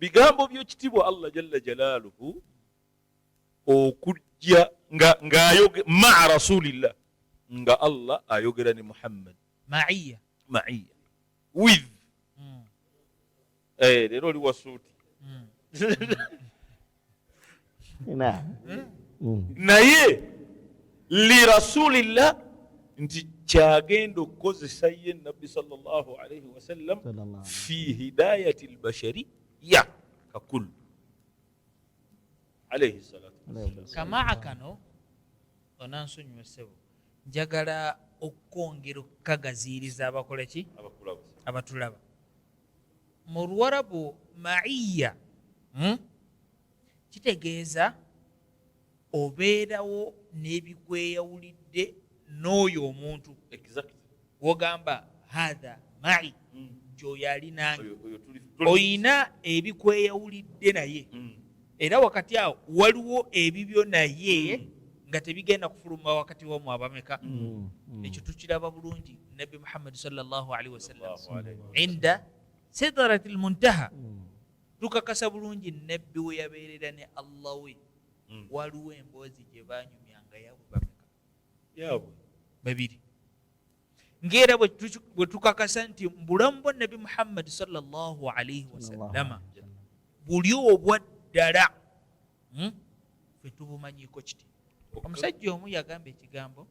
bigambo by'ekitibwa Allah jalla jalaaluhu okujja nga ayoge ma'a rasulillah nga Allah ayogera ne Muhammad ma'iyya with lero oli wasuuti naye li rasulillah nti kyagenda okukozesa ye nabbi sallallahu alayhi wasallam fi hidayati albashariya kakul alayhi salatu wassalam kamaa kano onansonyiwa ssebo njagala okwongera okukagaziiriza abakola ki abatulaba mu Luwarabu ma'iyya kitegeeza obeerawo n'ebikweyawulidde n'oyo omuntu wogamba hatha ma'i gyoyo ali nange oyina ebikweyawulidde naye era wakati awo waliwo ebibyo naye nga tebigenda kufuluma wakati womwe abameka ekyo tukiraba bulungi nabbi Muhammad sallallahu alaihi wasallam inda sidratil muntaha tukakasa bulungi nabbi we yabeerera ne Allah we waliwo emboozi gye banyumyanga yabwe bameka yabwe babiri ngera bwe tukakasa nti mbulamu bwa nabbi Muhammad sallallahu alaihi wasallama buli obwaddala fe tubumanyiiko kiti omusajja omu yagamba ekigambo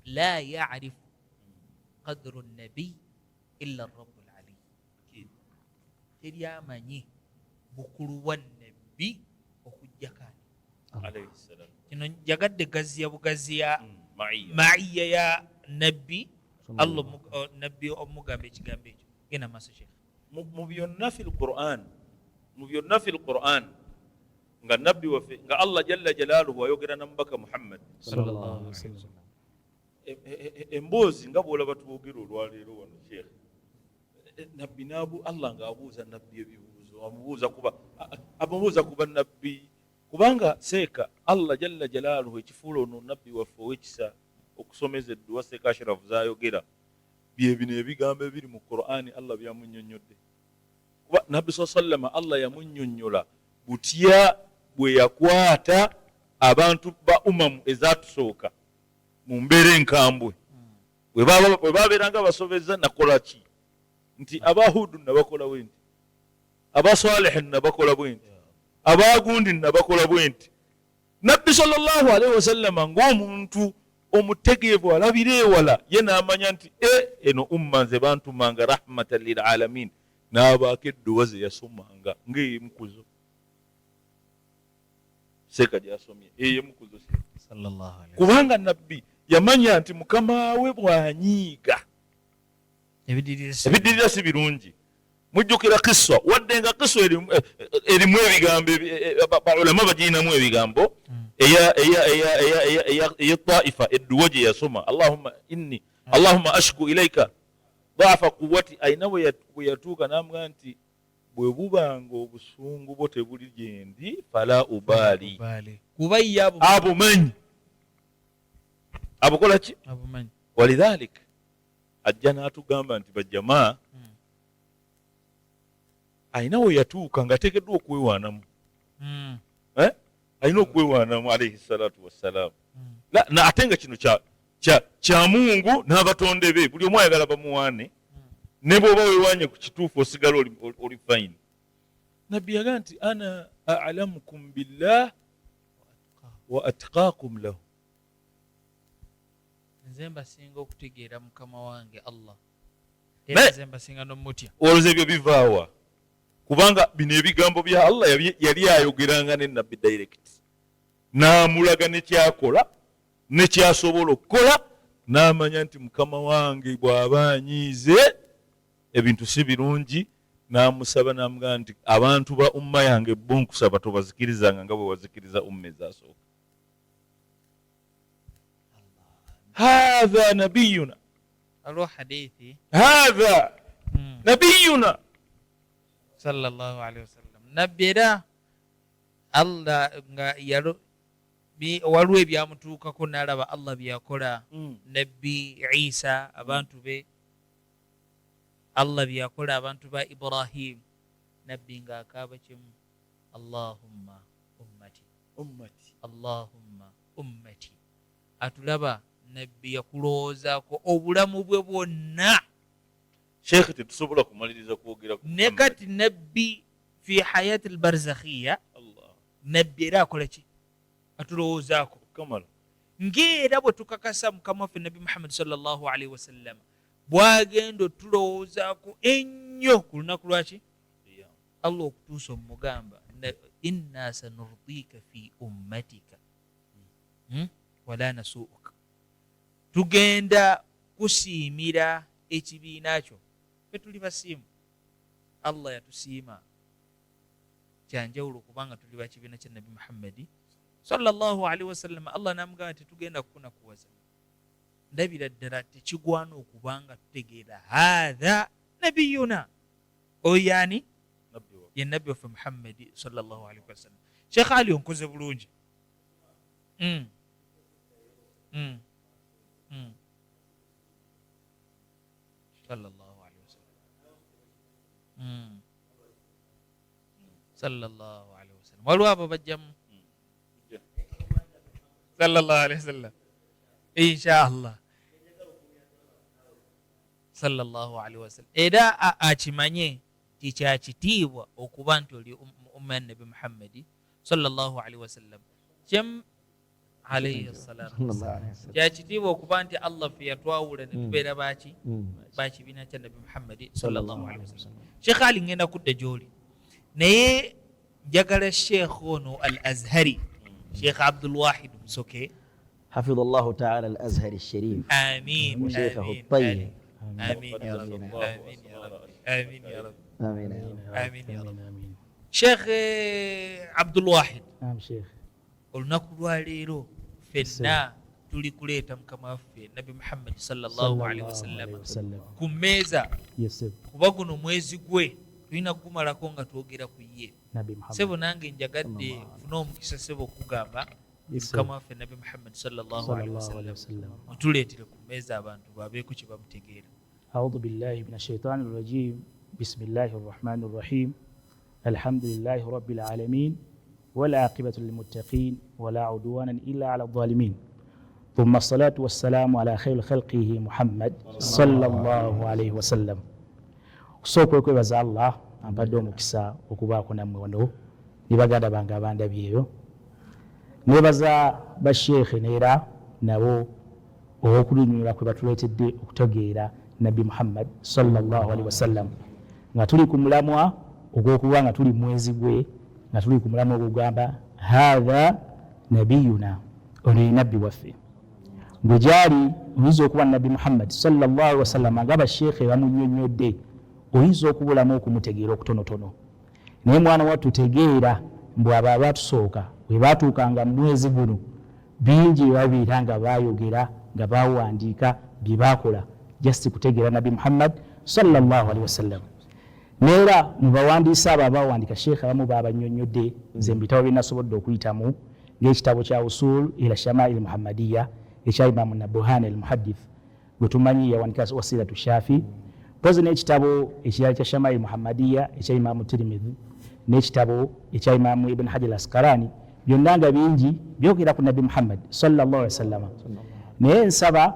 la ya'rifu qadru nabi illa rabbul ali teri amanyi bukulu wa nabbi okujjakani alayhi salam kino njagadde gaziya bugaziya ma'iyya ya nabbi Allah nabbi omugamba ekigambo ekyo gena maaso Sheikh mu byonna fil Qur'an nga nabbi waffe nga Allah jalla jalaaluhu ayogera na mubaka Muhammad sallallahu alaihi wasallam emboozi nga bwolaba twogera olwaleero wano Sheikh nabbi naabu Allah ng'abuuza nabbi ebibuuzo amubuuza kuba nabbi kubanga seeka Allah jalla jalaaluhu ekifuula ono nabbi waffe ow'ekisa okusomeza edduwa seeka Ashrafu z'ayogera byebino ebigambo ebiri mu Qur'ani Allah byamunnyonnyodde kuba nabbi sallama Allah yamunnyonnyola butya bwe yakwata abantu ba umamu ezatusooka mu mbeera enkambwe bwe babeeranga basobeza nakola ki nti abahudu nabakola bwe nti abasalihi nabakola bwe nti abagundi nabakola bwe nti nabbi sallallahu alaihi wasallam ng'omuntu omutegeevu alabira ewala ye n'amanya nti eno umma nze bantumanga rahmatan lil alamin, n'abaako edduwa ze yasomanga ng'eyemukuzo seeka gy'asomye eyemukuzo kubanga nabbi yamanya nti mukama we bw'anyiiga ebidirira si birungi. Mujjukira kisa wadde nga kisa erimu ebigambo baulama bagirinamu ebigambo eya taifa edduwa gye yasoma allahumma ashku ilaika daafa quwati, ayina bwe yatuuka n'amugaa nti bwe bubanga obusungu bwo tebuli gyendi fala ubaali kuba ye abumanyi abukola ki walidhalik ajja n'atugamba nti bajjamaa ayina we yatuuka ng'ateekeddwa okwewaanamu alina okwewaanamu alayhi salatu wassalaamu ate nga kino kya Mungu n'abatonde be, buli omu ayagala bamuwaane, ne bw'oba weewaanye ku kituufu osigala oli fayini. Nabbi yagaa nti ana a'lamukum billah wa atqaakum lahu, nze mbasinga okutegeera mukama wange Allah era nze mbasinga n'omutya. Olowooza ebyo bivaawa? Kubanga bino ebigambo bya Allah yali ayogeranga ne nabbi direct, n'amulaga ne kyakola ne kyasobola okukola, n'amanya nti mukama wange bw'aba anyiize ebintu si birungi, n'amusaba n'amugaa nti abantu ba umma yange bo nkusaba tobazikirizanga nga bwe wazikiriza umma ezasooka. Haadha nabiyuna, alwo hadithi haadha nabiyuna sallallahu alaihi wasallam. Nabbi era Allah nga waliwo ebyamutuukako n'alaba Allah byakola. Nabbi Isa abantu be, Allah byakola abantu ba Ibrahim. Nabbi ng'akaaba kimu, Allahumma ummati ummati Allahumma ummati. Atulaba nabbi yakuloozaako obulamu bwe bwonna. Sheikh tetusobola kumaliriza kwogera ku ne kati nabbi fi hayati albarzakhiya, nabbi era akola ki? Atulowoozaako kamala ng'era bwe tukakasa mukama waffe nabbi Muhammad sallallahu alaihi wasallam bw'agenda otulowoozaako ennyo ku lunaku lwaki Allah okutuusa omugamba inna sanurdika fi ummatika wala nasuuka, tugenda kusiimira ekibiina kyo. Ffe tuli basiimu, Allah yatusiima kyanjawulo kubanga tuli ba kibiina kya nabbi Muhammadi sallallahu alaihi wasallam. Allah n'amugamba nti tugenda kukunakuwaza, ndabira ddala tekigwana okubanga tutegeera haadha nabiyuna, oyani ye nabbi waffe Muhammadi sallallahu alaihi wasallam. Sheikh Ali onkoze bulungi. sallallahu alaihi wasallam sallallahu alaihi wasallam. Waliwo abo bajjamu sallallahu alaihi wasallam inshallah sallallahu alaihi wasallam. Era akimanye tikyakitiibwa okuba nti oli umma nabbi Muhammadi sallallahu alaihi wasallam kyem alayhi salatu wassalam. Kyakitiibwa okuba nti Allah ffe yatwawula ne tubeera baki bakibiina kya nabbi Muhammadi sallallahu alaihi wasallam. Sheikh Ali ngenda kudda gy'oli, naye njagala Sheikh ono al-Azhari, Sheikh Abdul Wahid Musoke حفظ الله تعالى الأزهر الشريف آمين وشيخه الطيب آمين يا رب آمين يا رب آمين يا رب آمين آمين يا رب. Sheikh Abdul Wahid, نعم شيخ. olunaku lwa leero ffenna tuli kuleeta mukama waffe nabbi Muhammad sallallahu alaihi wasallam ku mmeeza, kuba guno mwezi gwe tulina kugumalako nga twogera ku ye. Sebo nange njagadde funa omukisa sebo okugamba mukama waffe nabbi Muhammad sallallahu alaihi wasallam mutuleetere ku mmeeza abantu babeeko kye bamutegeera. أعوذ بالله من الشيطان الرجيم. بسم الله الرحمن الرحيم. الحمد لله رب العالمين والعاقبة للمتقين ولا عدوان إلا على الظالمين. ثم الصلاة والسلام على خير خلقه محمد صلى الله عليه وسلم. Kusooka okwebaza Allah ampadde omukisa okubaako nammwe wano ne baganda bange abandabyeyo, nebaza basheekhe neera nabo olw'okulinnyula kwe batuleetedde okutegeera nabbi Muhammad sallallahu alaihi wasallam nga tuli ku mulamwa ogw'okuba nga tuli mwezi gwe nga tuli ku mulamwa ogugamba hatha nabiyuna ono ye nabbi waffe gwe gyali oyinza okuba nabbi Muhammad sallallahu alaihi wasallam nga basheekhe bamunnyonnyodde oyinza okubulamu okumutegeera okutonotono naye mwana wattu tegeera mbw abo abatusooka bwe baatuukanga mu mwezi guno bingi bye babiira nga baayogera nga bawandiika bye baakola just kutegeera nabbi Muhammad sallallahu alaihi wasallam neera mu bawandiisi abo abawandiika sheekhe abamu baabanyonnyodde nze mu bitabo bye nasobodde okuyitamu ng'ekitabo kya usul ila shamail muhammadiya ekya imamu nabuhan al muhaddith gwe tumanyi yawanika wasilatu shafi pozi n'ekitabo ekirala kya shamail muhammadiya ekya imamu tirimidhi n'ekitabo ekya imamu ibn hajar askarani byonna nga bingi byogera ku nabbi Muhammad sallallahu alaihi wasallam naye nsaba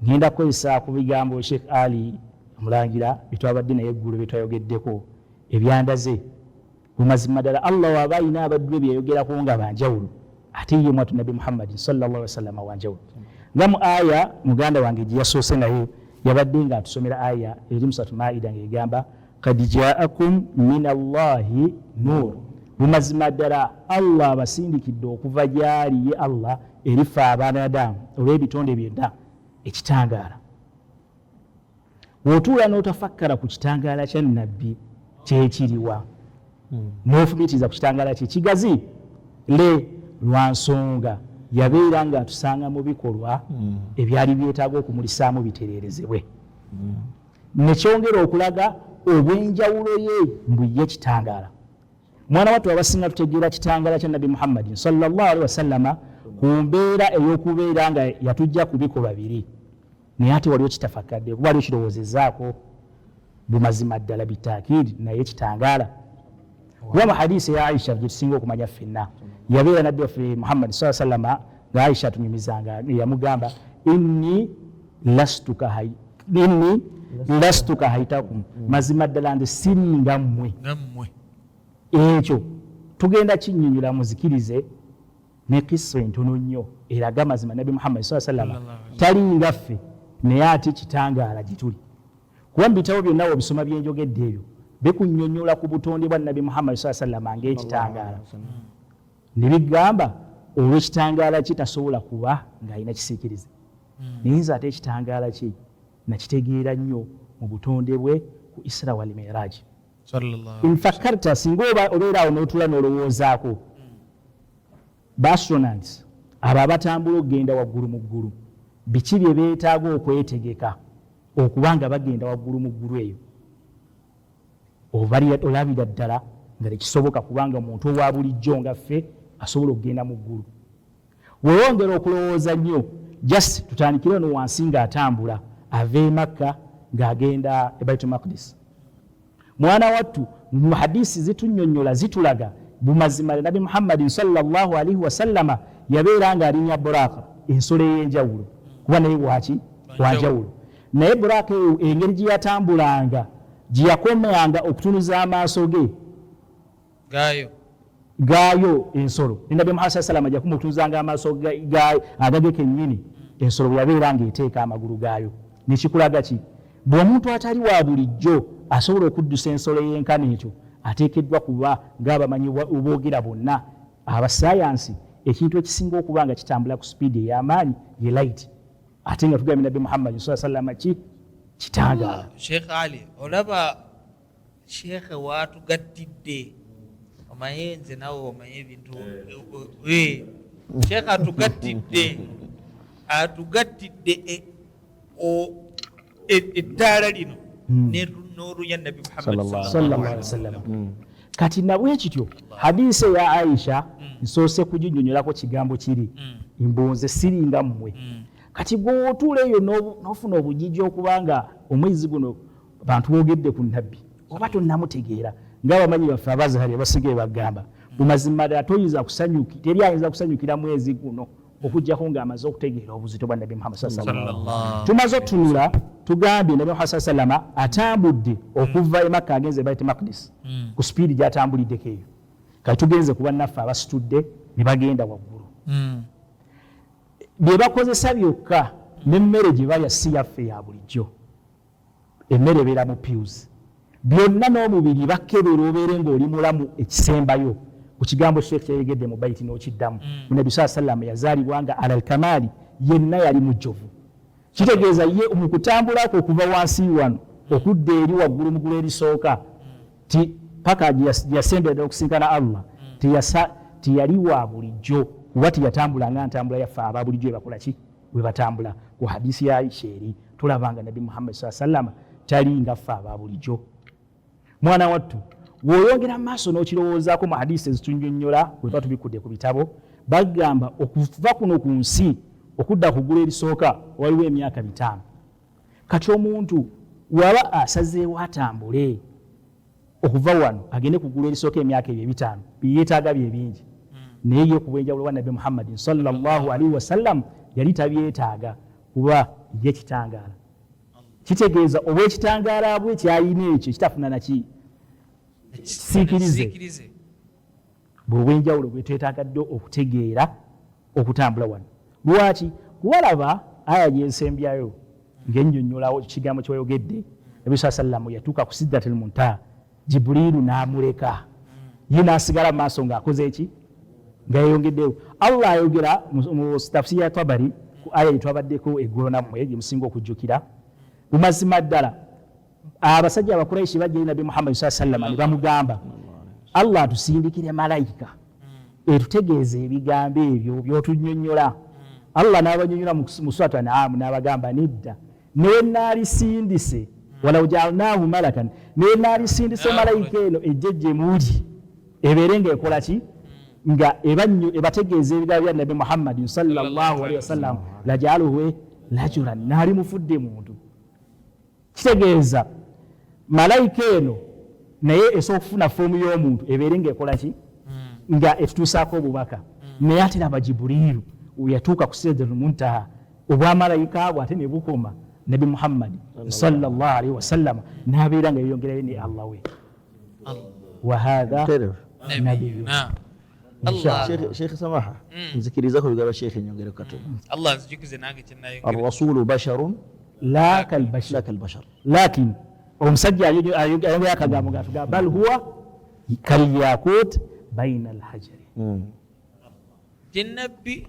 ngenda kukozesa ku bigambo Sheikh Ali Mulangira bitwabadde naye eggulu byetwayogeddeko ebyandaze mu mazima ddala Allah waba alina abaddu byeyogerako nga banjawulo ate ye mwatu nabbi Muhammad sallallahu alaihi wasallam wanjawulo nga mu aya muganda wange gye yasoose naye yabadde nga atusomera aya eri mu Suratu Maida ng'egamba kad jaakum min Allahi nur mu mazima ddala Allah abasindikidde okuva gyali ye Allah erifa abanadamu olw'ebitonde byonna ekitangaala wotuula n'otafakkara ku kitangaala kya nabbi kyekiriwa n'ofumitiza ku kitangaala kye kigazi le lwa nsonga yabeera nga atusanga mu bikolwa ebyali byetaaga okumulisaamu bitereerezebwe nekyongera okulaga obw'enjawulo ye mbu ye kitangaala mwana wattu abasinga tutegeera kitangaala kya nabbi Muhammadin sallallahu alaihi wasallama ku mbeera ey'okubeera nga yatujja ku bikolwa biri naye ate waliwo kitafakadde kuba waliwo kirowoozezaako bumazima ddala bitakiri naye kitangaala kuba mu hadisi ya Aisha gye tusinga okumanya ffenna yabeera nabbi waffe Muhammad sallallahu alaihi wasallama nga Aisha tunyumizanga yamugamba inni lastuka haitakum mazima ddala nze siringa mmwe ekyo tugenda kinnyonnyola muzikirize ne kisa entono nnyo eraga mazima nabbi Muhammad sallallahu alaihi wasallam tali ngaffe naye ate kitangaala gye tuli kuba mu bitabo byonna obisoma byenjogedde ebyo bikunnyonnyola ku butonde bwa nabbi Muhammad sallallahu alaihi wasallam ng'ekitangaala ne bigamba olw'ekitangaala kye tasobola kuba ng'alina kisiikirize naye nze ate ekitangaala kye nakitegeera nnyo mu butonde bwe ku Isra wal Miraj infakarta singa obeeraawo n'otula n'olowoozaako baastronauts abo abatambula okugenda waggulu mu ggulu biki bye beetaaga okwetegeka okuba nga bagenda waggulu mu ggulu eyo olabira ddala nga tekisoboka kubanga omuntu owa bulijjo nga ffe asobola okugenda mu ggulu wewongera okulowooza nnyo just tutandikire no wansi ng'atambula ava e Makka ng'agenda e Baitul Maqdis mwana wattu mu hadisi zitunnyonnyola zitulaga bumazima nabbi Muhammadin sallallahu alaihi wasallama yabeera nga alinya buraka ensolo ey'enjawulo kuba naye wanjawulo naye buraka eyo engeri gye yatambulanga gye yakomeyanga okutunuza amaaso ge gaayo ensolo nabbi Muhammad sallallahu alaihi wasallam ajja kumutuzanga amaaso agage kennyini ensolo bwe yabeera ng'eteeka amagulu gaayo nekikulaga ki bw'omuntu atali wa bulijjo asobola okuddusa ensolo y'enkana ekyo ateekeddwa kuba ng'abamanyi boogera bonna abasayansi ekintu ekisinga okuba nga kitambula ku sipiidi ey'amaanyi ye light ate nga tugambye nabbi Muhammad sallallahu alaihi wasallam kitangaala Sheikh Ali olaba Sheikh watugattidde omaye nze nawe omaye ebintu Sheikh atugattidde ettaala lino n'oru ya nabbi Muhammad sallallahu alaihi wasallam kati nabwe kityo hadisi ya Aisha nsoose kuginnyonnyolako kigambo kiri mbunze siringa mmwe kati gwotuula eyo n'ofuna obujiji okubanga omwezi guno bantu boogedde ku nabbi oba tonnamutegeera ng'abamanyi baffe abazaali abasigaye bagamba bumazima ddala toyinza kusanyukira teri ayinza kusanyukira mwezi guno okujjako ng'amaze okutegeera obuzito bwa nabbi Muhammad sallallahu alaihi wasallam tumaze otunula tugambye nabbi Muhammad sallallahu alaihi wasallam atambudde okuva e Makka agenze e Baitul Maqdis ku sipiidi gy'atambuliddeko eyo kati tugenze kuba naffe abasitudde ne bagenda waggulu bye bakozesa byokka n'emmere gye balya si yaffe ya bulijjo, emmere ebeera mu pews. Byonna n'omubiri bakkebera obeere ng'oli mulamu ekisembayo. Ku kigambo Sheikh kyayegedde mu baiti n'okiddamu. Nabi sallam yazaalibwa nga alal kamaali, yenna yali mujjovu. Kitegeeza ye mu kutambulako okuva wansi wano okudda eri waggulu mu ggulu erisooka ti paka yasembera okusinkana Allah tiyali wa bulijjo, kuba tiyatambula nga ntambula yaffe aba bulijjo ebakola ki bwe batambula. Ku hadisi ya Aisha eri tulabanga Nabi Muhammad sallam tali nga ffe aba bulijjo. Mwana wattu bw'oyongera maaso n'okirowoozaako mu hadisi ezitunnyonnyola bwe tuba tubikudde ku bitabo, bagamba okuva kuno ku nsi okudda ku ggulu erisooka waliwo emyaka 5. Kati omuntu waba asazeewo atambule okuva wano agende ku ggulu erisooka emyaka ebyo 5, byetaaga bye bingi. Naye ye ku bwenjawulo wa Nabi Muhammad sallallahu alaihi wasallam yali tabyetaaga kuba ye kitangaala. Kitegeeza obwekitangaala bwe kyalina ekyo kitafuna naki siikirize. Bw'obwenjawulo bwe twetaaga ddo okutegeera okutambula wano. Lwaki? Kubalaba aya gyensembyayo ng'ennyonnyolawo kigambo ky'oyogedde. Nabi sallam yatuuka ku Sidratul Muntaha, Jibriilu n'amuleka, ye n'asigala mu maaso ng'akoze eki? Nga yeyongeddeyo. Allah ayogera mu tafsiri ya Tabari ku aya gye twabaddeko eggulo nammwe gye musinga okujjukira. Mu mazima ddala abasajja Abakuraishi bajja eri Nabi Muhammad sallam ne bamugamba, Allah atusindikire malayika etutegeeza ebigambo ebyo by'otunnyonnyola. Allah n'abanyonnyola mu Suratu An'am n'abagamba nedda, naye naalisindise walaw ja'alnahu malakan, naye naalisindise malayika eno ejje gye muli ebeere ng'ekola ki? Nga ebategeeza ebigambo bya Nabi Muhammad sallallahu alaihi wasallam, laja'aluhu rajulan, naali mufudde muntu. Kitegeeza malayika eno naye esobola okufuna foomu y'omuntu ebeere ng'ekola ki? Nga etutuusaako obubaka. Naye ate laba Jibriilu yatuuka ku Sidratul Muntaha, obwamalayika bwe ate ne bukoma Nabi Muhammad sallallahu alaihi wasallam n'abeera nga yeyongerayo ne Allah we. Wa hadha nabiyyuna. Sheikh Samaha, nzikiriza bigambo Sheikh nyongera katono. Allah nzijukize nange kyenayo. Ar-rasulu basharun la kal bashar. Lakin omusajja ayogera akagambo gatuga bal huwa kal yakut baina al-hajari. Jinnabi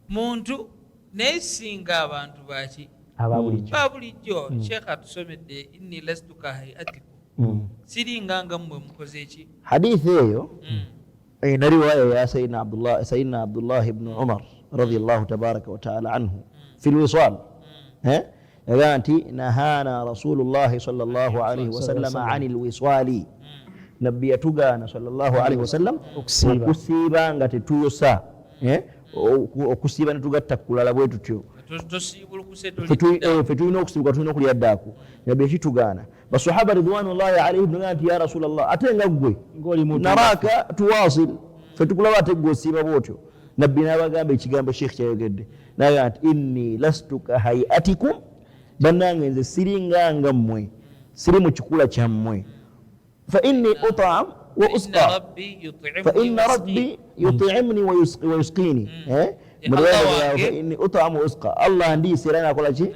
muntu nesinga abantu baki babulijjo. Sheikh atusomedde inni lastu ka hayatikum, siringanga mmwe mukoze eki. Hadithi eyo ina riwaya ya Sayyidina Abdullah ibn Umar radiyallahu tabaraka wa ta'ala anhu fi al-wisal. Yaganti nahana Rasulullah sallallahu alaihi wasallam anil wiswali, nabbi yatugana sallallahu alaihi wasallam okusiiba nga tetuyosa, okusiiba netugatta kulala bwe tutyo. Fe tulina okusibuka, tulina okulya ddaaku. Nabbi yakitugaana. Basahaba ridwanullahi alaihim nagati ya Rasulallah, ate nga ggwe naraka tuwasil, fe tukulaba ate ggwe osiiba bwotyo. Nabbi n'abagamba ekigambo Sheikh kyayogedde, naga nti inni lastu ka hayatikum, bannange nze siringanga mmwe, siri mu kikula kyammwe. Fa inni ut'am wa usqa, fa inna rabbi yut'imni wa yusqini. Inni ut'am wa usqa, Allah ndiisa era nakola ki?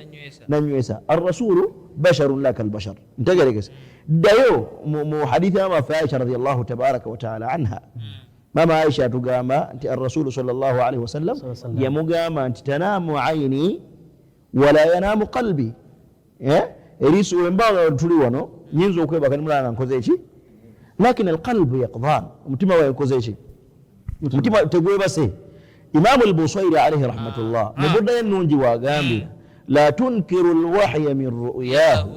Nanywesa. Ar-rasulu basharun la kal bashar. Ntegeregese ddayo mu hadithi ya Aisha radiyallahu tabaraka wa ta'ala anha. Mama Aisha tugamba nti ar-rasulu sallallahu alaihi wasallam yamugamba nti tanamu aini wala yanamu qalbi. Erisu embaga tuli wano nyinza okwebaka nimulanga nkoze eki, lakin alqalbu yaqdhan, omutima wawe nkoze eki, omutima tegwebase. Imam al-Busayri alayhi rahmatullah mubudda ennungi wagambi la tunkiru alwahya min ru'yahu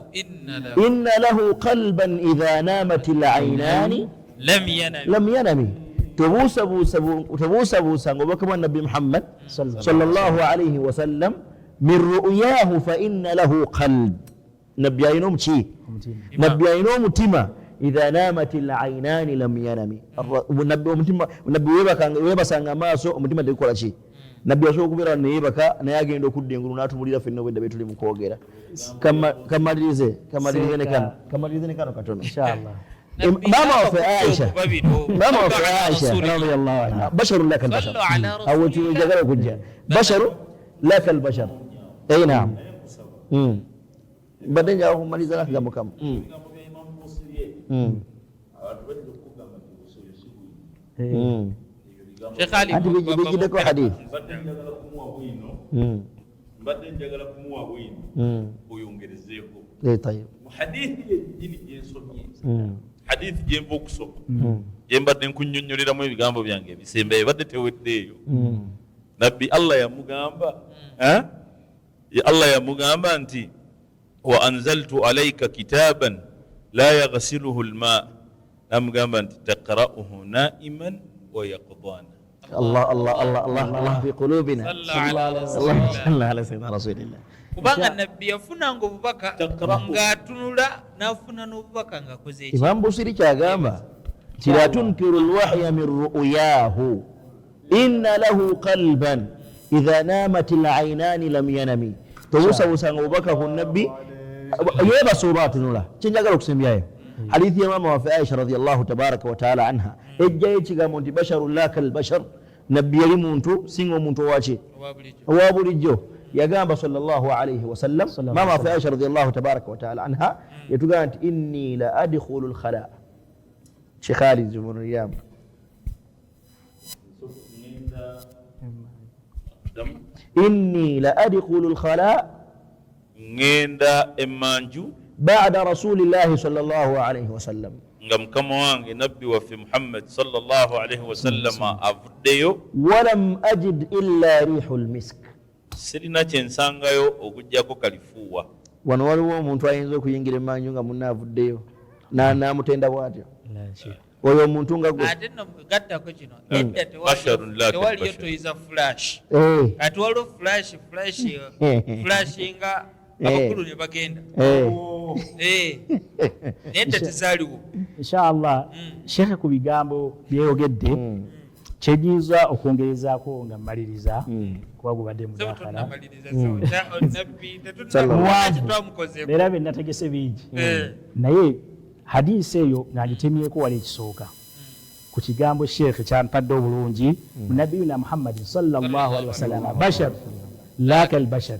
inna lahu qalban idha namat al-aynani lam yanami. Tebuusabuusa ng'obaka bwa Nabi Muhammad sallallahu alayhi wasallam min ru'yahu fa inna lahu qalb. Nabbi alina omuki? Nabbi alina omutima. Idha namat al-aynani lam yanami. Nabbi webasanga amaaso, omutima tegukola ki? Nabbi asobola okubeera neyebaka naye agenda okudda engulu n'atubuulira ffenna obwedda bye tuli mu kwogera. Kamalirize ne kano katono inshallah. Mama waffe Aisha radiyallahu anha basharun laka al-bashar, awo njagala okujja basharu laka al-bashar. naam mbadde njala kumaliza nakagambo kamu ebigambo bya imamu busiri abantu bajja okugamba nti busoyo si bwino ebyo bigambo Sheikh Ali anti bijiddeko hadithi mbadde njagala kumuwa bwino oyongerezeeko tayib mu hadithi yennyini gyensomye hadithi gyenva okusoma gyembadde nkunnyonnyoleramu ebigambo byange ebisembayo ebadde teweddeeyo nabbi allah yamugamba nti wa anzaltu alaika kitaban la yaghsiluhu lma namugamba nti taqra'uhu naiman wa yaqdana Allah fi qulubina sallallahu alaihi wasallam rasulillah kubanga nabbi yafunanga obubaka ng'atunula n'afuna n'obubaka ng'akoze eki Imam Busiri kyagamba nti la tunkiru lwahya min ru'yahu inna lahu qalban idha namat alainani lam yanami tobusabusanga obubaka ku nabbi yeebasa atunula kyenjagala okusembyayo hadithi ya mama waffe Aisha radiyallahu tabaraka wa taala anha ejjayo ekigambo nti basharun la kalbashar nabbi yali muntu singa omuntu owaki owa bulijjo yagamba sallallahu alayhi wasallam mama waffe Aisha radiyallahu tabaraka wa taala anha yatugamba nti inni la adkhulu lkhala Sheikh Ali Zumuriyam inni la adkhulu lkhala ngenda emanju ba'da rasulillahi sallallahu alayhi wasallam nga mukama wange nabbi waffe Muhammad sallallahu alayhi wasallama avuddeyo walam ajid illa rihu lmisk sirina kyensangayo okuggyako kalifuuwa wano waliwo omuntu ayinza okuyingira emanju nga munne avuddeyo namutenda bwatyo oyo omuntu nga gwe ate no gattako kino edda tewaliyo toyiza flash ati waliwo flash nga abakulu ne bagenda edda tezaaliwo inshallah shekhe ku bigambo byeyogedde kyejinza okwongerezaako nga mmaliriza kuba gubadde mudakala era benategese bingi naye hadisi eyo ngagitemyeko wali ekisooka ku kigambo shekhe kyampadde obulungi nabiyuna muhammadin sallallahu alaihi wasallam bashar la kalbashar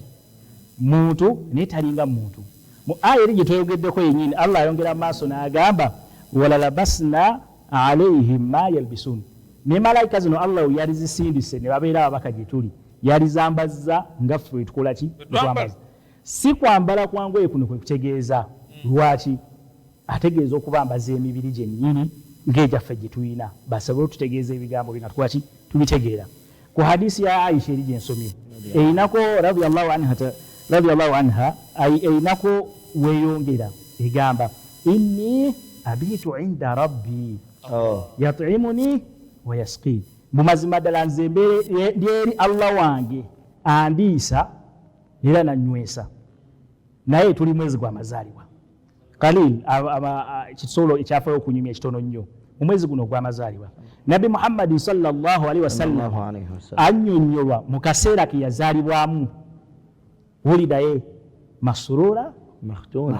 muntu naye talinga muntu mu aya eri gyetweyogeddeko yennyini allah ayongera maaso n'agamba walalabasna alaihim ma yalbisun ne malayika zino allah yalizisindise ne babeera ababaka gye tuli yalizambazza nga ffe tukola ki twambaza si kwambala kwangoye kuno kwe kutegeeza lwaki ategeeza okubambaza emibiri gyennyini ng'egyaffe gye tulina basobole tutegeeza ebigambo bina twaki tubitegeera ku hadisi ya aisha eri gyensomye erinako radiyallahu anha erinako weeyongera egamba inni abitu inda rabbi yatimuni wayasqini mumazima ddala nze lyeri allah wange andiisa era nanywesa naye tuli mwezi gwa mazaalibwa kalil kisolo ekyafayo okunyumya ekitono nnyo omwezi guno gwamazaalibwa nabbi muhammadi sallallahu alaihi wasallam annyonnyolwa mu kaseera ke yazaalibwamu wulidaye masurura mahtuna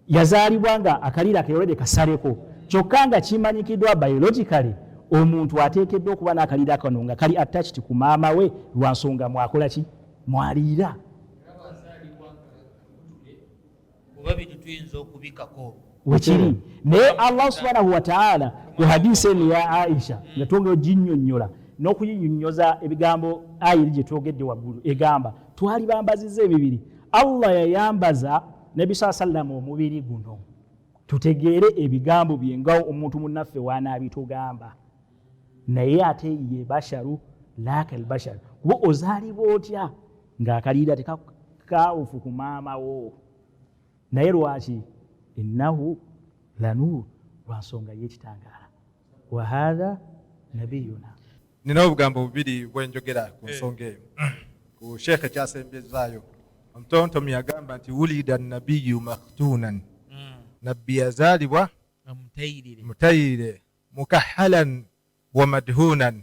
yazaalibwa nga akaliira keyolede kasaleko kyokka nga kimanyikiddwa biologically omuntu ateekeddwa okuba n'akaliira kano nga kali attached ku maama we lwansonga mwakola ki mwaliira wekiri naye allah subhanahu wataala ku hadisi eno ya aisha nga twongera oginnyonnyola n'okuyinyonnyoza ebigambo ayiri gye twogedde waggulu egamba twali bambaziza emibiri allah yayambaza nabi saa sallama omubiri guno tutegeere ebigambo bye nga omuntu munnaffe wanaabitugamba naye ate ye basharu laka albashar kuba ozaalibwa otya ng'akaliira tekakawufu ku maamawo naye lwaki innahu lanur lwansonga yekitangaala wahatha nabiyuna nina obugambo bubiri bwenjogera ku nsonga eyo ku sheekhe kyasembezaayo omutontomi yagamba nti wulida nabiyu maktunan nabbi yazaalibwa mutayirire mukahalan wa madhunan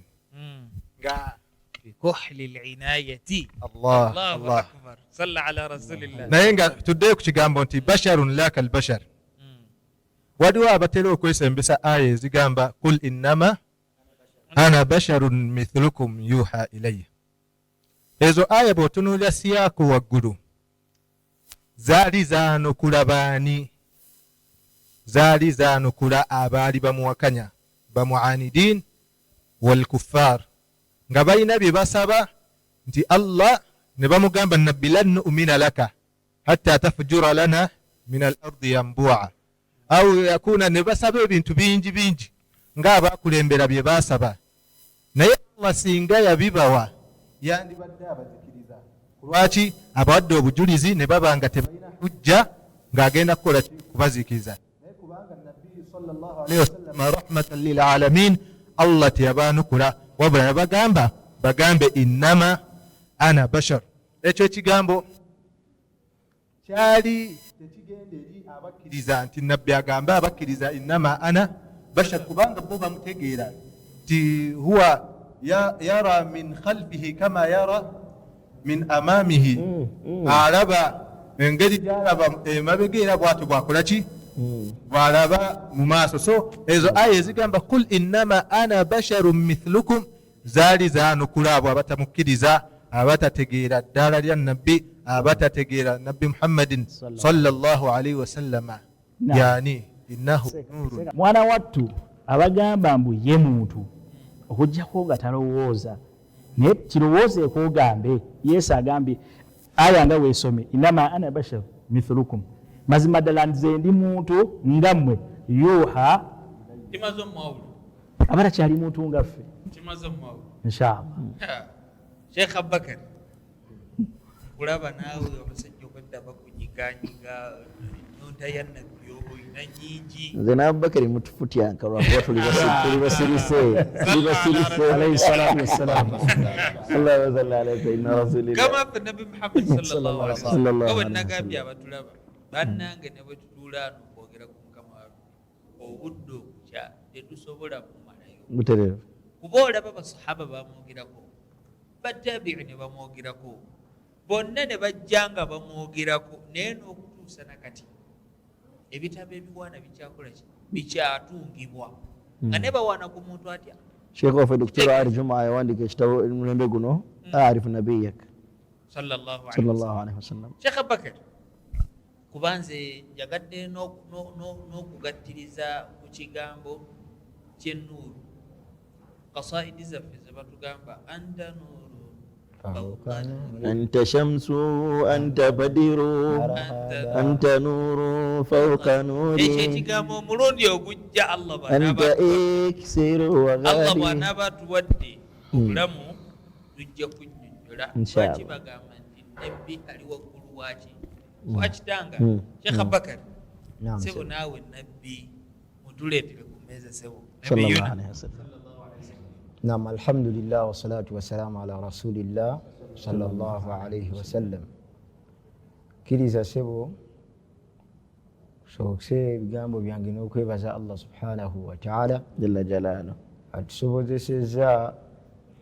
nga bikuhli linayati allahu akbar salla ala rasulillah naye nga tuddeyo ku kigambo nti basharun la kalbashar waliwo abatera okwesembesa aya ezigamba kul innama ana basharun mithlukum yuha ilayya ezo aya bw'otunuulira siyaako waggulu zaali zaanukula baani? zaali zaanukula abaali bamuwakanya bamuanidin walkuffar nga balina bye basaba nti Allah ne bamugamba nabbi lan nu'mina laka hatta tafjura lana min al-ardi yanbu'a au yakuna ne basaba ebintu bingi bingi ng'abaakulembera bye basaba naye Allah singa yabibawa yandibadde abazikiriza lwaki abawadde obujulizi ne baba nga tebalina hujja ng'agenda kukola kubazikiriza naye kubanga nabbi sallallahu alaihi wasallam rahmatan lil alamin Allah teyabaanukula wabula yabagamba bagambe innama ana bashar. Ekyo ekigambo kyali tekigenda eri abakkiriza nti nabbi agamba abakkiriza innama ana bashar kubanga bo bamutegeera nti huwa yara min khalfihi kama yara min amamihi alaba engeri gyalaba emabega era bwatyo bwakola ki bwalaba mu maaso. So ezo aya ezigamba kul innama ana basharun mithlukum zaali zaanukula abo abatamukkiriza abatategeera ddala lya nabbi abatategeera nabbi Muhammadin sallallahu alaihi wasallama yani innahu nurun. Mwana wattu abagamba mbu ye muntu okujjako nga talowooza naye kirowoozeeko ogambe. Yesu agambye aya nga weesome innama ana bashar mithlukum mazima ddala nze ndi muntu nga mmwe yuha timaze omwawulo abata kyali muntu nga ffe timaze omwawulo inshallah. Sheikh Abubakar kulaba naawe abasajja okwedda bakunyiganyiga nyonta ya nabbi oyina nyingi. Nze n'Abubakari mutufutyanka lwakuba tuli basirise alayhi salatu wassalam. Allahumma salli ala sayyidina rasulillah Kama ffe nabbi Muhammad sallallahu alaihi wasallam gawe nagambye abatulaba bannange ne bwe tutuula ano kwogera ku mukama waffe obudde okukya tetusobola kumalayo mutereevu kuba olaba basahaba bamwogerako batabi'i ne bamwogerako bonna ne bajjanga bamwogerako naye n'okutuusa nakati ebitabo ebiwaana bikyakola ki bikyatungibwa nga ne bawaana ku muntu atya. Sheikh waffe Dr. Arif Juma yawandiika ekitabo mulembe guno arifu nabiyak sallallahu alaihi wasallam. Sheikh Abubakar kuba nze njagadde n'okugattiriza ku kigambo ky'ennuuru kasaidi zaffe ze batugamba anta nuuru anta shamsu anta badiru anta nuru fawqa nuri. ekyo ekigambo omulundi ogujja Allah anta iksiru wa ghali. bw'anaaba atuwadde obulamu tujja kunnyonnyola lwaki bagamba nti nabbi ali waggulu waki wakitanga. Sheikh Abubakar sebo naawe nabbi mutuleetere ku mmeeza sebo sallallahu alaihi wasallam. Naam, alhamdulillah wa salatu wa salamu ala rasulillah sallallahu alaihi wasallam. Kiriza sebo sokse ebigambo byange n'okwebaza Allah subhanahu wa ta'ala jalla jalaaluhu atusobozesezza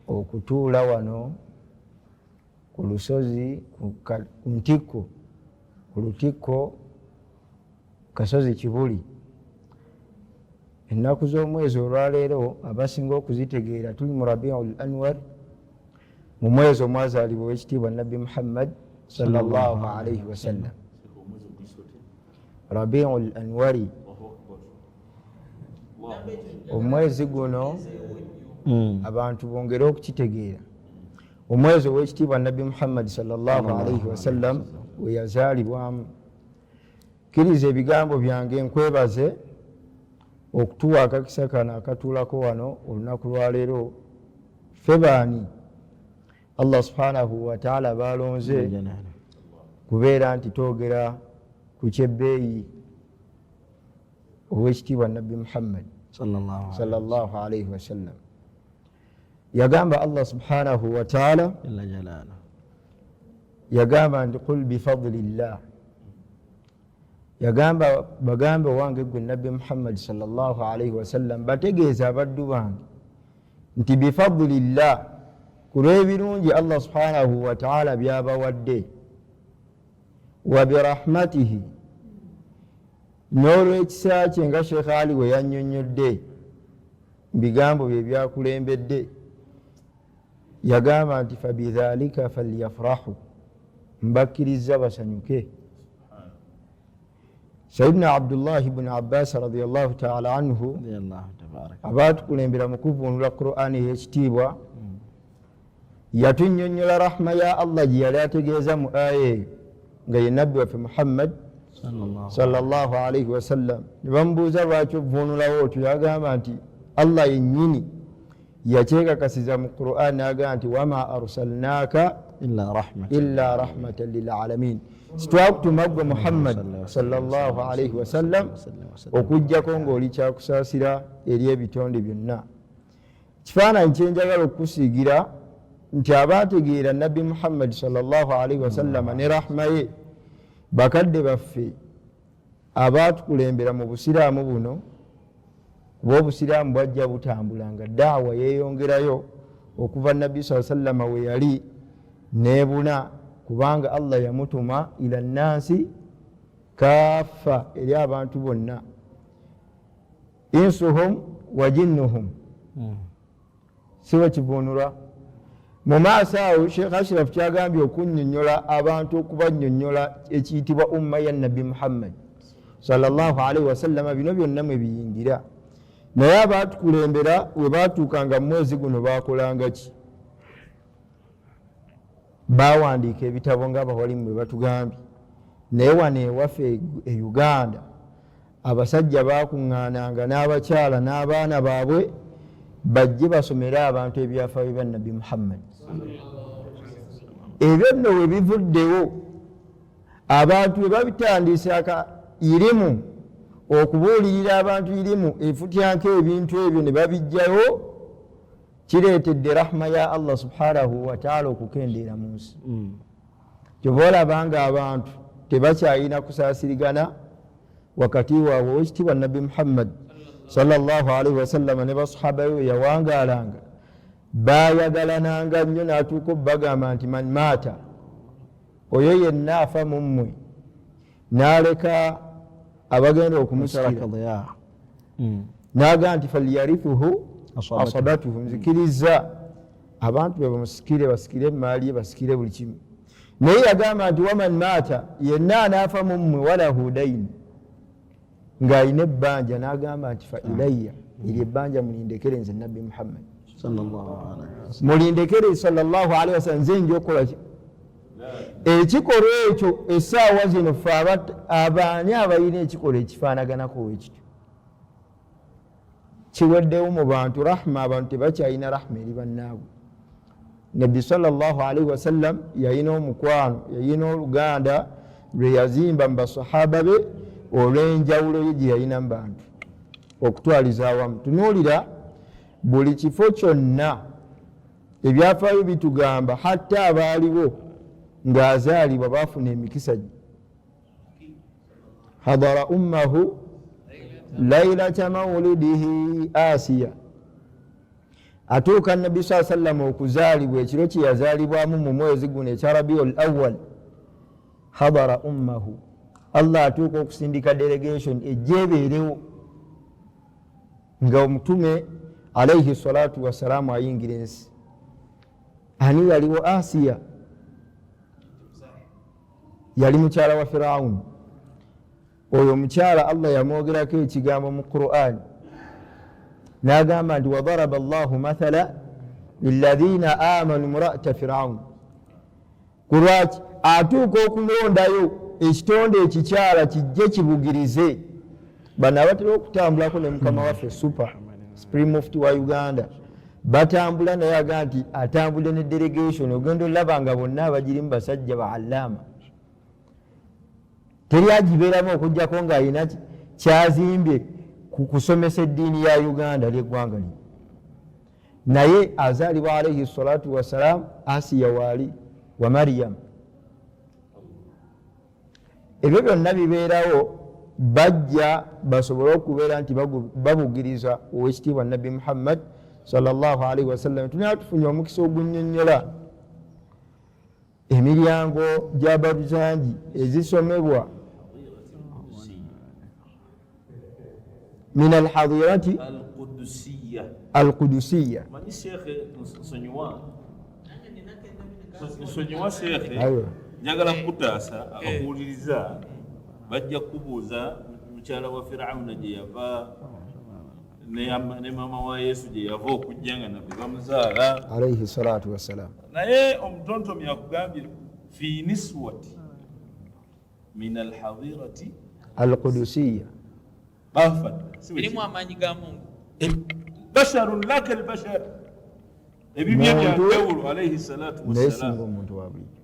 okutuula wano ku lusozi ku ntikko ku lutikko kasozi Kibuli. Ennaku z'omwezi olwaleero abasinga okuzitegeera tuli mu Rabiul Anwar, mu mwezi omwazaalibwa ow'ekitiibwa nabbi Muhammad sallallahu alaihi wasallam. Rabiul Anwari omwezi guno abantu bongere okukitegeera omwezi ow'ekitiibwa nabbi Muhammad sallallahu alaihi wasallam we yazaalibwamu. Kkiriza ebigambo byange nkwebaze okutuwa akakisa kano akatuulako wano olunaku lwaleero. Ffe baani Allah subhanahu wa ta'ala balonze kubeera nti twogera ku kyebbeeyi ow'ekitiibwa nabbi Muhammad sallallahu alaihi wasallam. Yagamba Allah subhanahu wa ta'ala yagamba nti qul bifadlillah, yagamba bagambe owange gwe nabbi Muhammad sallallahu alaihi wasallam bategeeza abaddu bange nti bifadlillah ku lw'ebirungi Allah subhanahu wa ta'ala byabawadde, wa birahmatihi n'olw'ekisa kye nga Sheikh Ali we yannyonnyodde bigambo bye byakulembedde. yagamba nti fabidhalika falyafrahu, mbakkiriza basanyuke. Sayyidina Abdullahi ibn Abbas radiyallahu ta'ala anhu abaatukulembera mu kuvunula Qur'ani ey'ekitiibwa yatunnyonnyola rahma ya Allah gye yali ategeeza mu aya nga ye nabbi waffe Muhammad sallallahu alaihi wasallam. Ne bamubuuza lwaki ovunulawo otyo, yagamba nti Allah yennyini yakyekakasiza mu Qur'ani n'agamba nti wama arsalnaka illa rahmatan lilalamin, sitwakutuma gwe Muhammad sallallahu alaihi wasallam okujjako ng'oli kyakusaasira eri ebitonde byonna. Kifaananyi kyenjagala okukusiigira nti abaategeera nabbi Muhammad sallallahu alaihi wasallama ne rahma ye bakadde baffe abaatukulembera mu busiraamu buno, kuba obusiraamu bwajja butambula nga daawa yeeyongerayo okuva nabbi sallallahu alaihi wasallama we yali nebuna, kubanga Allah yamutuma ila nnansi kaffa, eri abantu bonna, insuhum wa jinnuhum. Siwe kivunulwa mu maaso awo Sheikh Ashraf kyagambye okunnyonnyola abantu, okubannyonnyola ekiyitibwa umma ya nabbi Muhammad sallallahu alaihi wasallama, bino byonna mwe biyingira. Naye abaatukulembera we baatuukanga mu mwezi guno baakolanga ki? Baawandiika ebitabo ng'abawalimu bwe batugambye. Naye wano ewaffe e Uganda abasajja baakuŋŋaananga n'abakyala n'abaana baabwe bajje basomere abantu ebyafaayo bya nabbi Muhammad. Ebyo nno we bivuddewo abantu we babitandise irimu okubuulirira abantu irimu efutyanko ebintu ebyo ne babijjayo, kireetedde rahma ya Allah subhanahu wa ta'ala okukendeera mu nsi. Kyova olabanga abantu tebakyalina kusaasirigana wakati waabwe. Owekitiibwa nabbi Muhammad sallallahu alaihi wasallama ne basahaba be yawangaalanga, baayagalananga nnyo, n'atuuka obbagamba nti man maata, oyo yenna afa mu mmwe n'aleka abagenda okumusikira, n'agamba nti falyarithuhu asabatuhu, nzikiriza abantu be bamusikire, basikire emaali ye, basikire buli kimu. Naye yagamba nti waman maata, yenna anaafa mu mmwe walahu daini, ng'alina ebbanja, n'agamba nti fa ilayya, eri ebbanja mulindekere nze nabbi Muhammad, mulindekere sallallahu alaihi wasallam, nze nja okukola ekikolwa ekyo. Essaawa zino fe abaani abalina ekikolwa ekifaanaganako wekityo kiweddewo mu bantu rahma. Abantu tebakyalina rahma eri bannaabwe. Nabbi sallallahu alaihi wasallam yalina omukwano, yalina oluganda lwe yazimba mu basahaba be olw'enjawulo ye gye yalina mu bantu okutwaliza awamu. Tunuulira buli kifo kyonna ebyafaayo bitugamba, hatta abaaliwo ng'azaalibwa baafuna emikisa gye. hadara ummahu lailata maulidihi Asiya, atuuka nabbi saa sallam okuzaalibwa, ekiro kye yazaalibwamu mu mwezi guno ekya Rabiul Awwal. Hadara ummahu, Allah atuuka okusindika delegation ejja ebeerewo nga omutume alaihi salatu wassalamu ayingira ensi. Ani yaliwo? Asiya, yali mukyala wa Firawuni. Oyo omukyala Allah yamwogerako ekigambo mu Qur'ani, n'agamba nti wadaraba Allahu mathala lilladhina amanu mura'ata Firawuni. Kulwaki atuuka okulondayo ekitonde ekikyala kijje kibugirize bano abatera okutambulako ne mukama waffe Super Supreme Mufti wa Uganda, batambula naye agamba nti atambudde ne delegation. Ogenda olaba nga bonna abagirimu basajja ba allama, teri agibeeramu okujjako ng'alina kyazimbye ku kusomesa eddiini ya Uganda ly'eggwanga lino. Naye azaalibwa alaihi salatu wassalam Asiya waali wa Maryam. Ebyo byonna bibeerawo bajja basobole okubeera nti babugiriza owekitiibwa nabbi Muhammad sallallahu alaihi wasallam. Tunaa tufunye omukisa ogunnyonnyola emiryango gya Baruzanji ezisomebwa min alhadirati alqudusiya. Manyi Sheikh nsonyiwa nsonyiwa sheekhe Aiwa. njagala kutaasa abakuwuliriza bajja kubuuza mukyala wa firawuna gye yava ne maama wa yesu gye yava okujja nga nabbi bamuzaala alaihi salatu wassalam. naye omutontomi akugambye fi niswati min alhadirati Alqudusiya. bafat erimu amaanyi ga mungu basharun laka albashar ebibye byakewulo alaihi salatu naye singa wassalam omuntu wa bulijjo.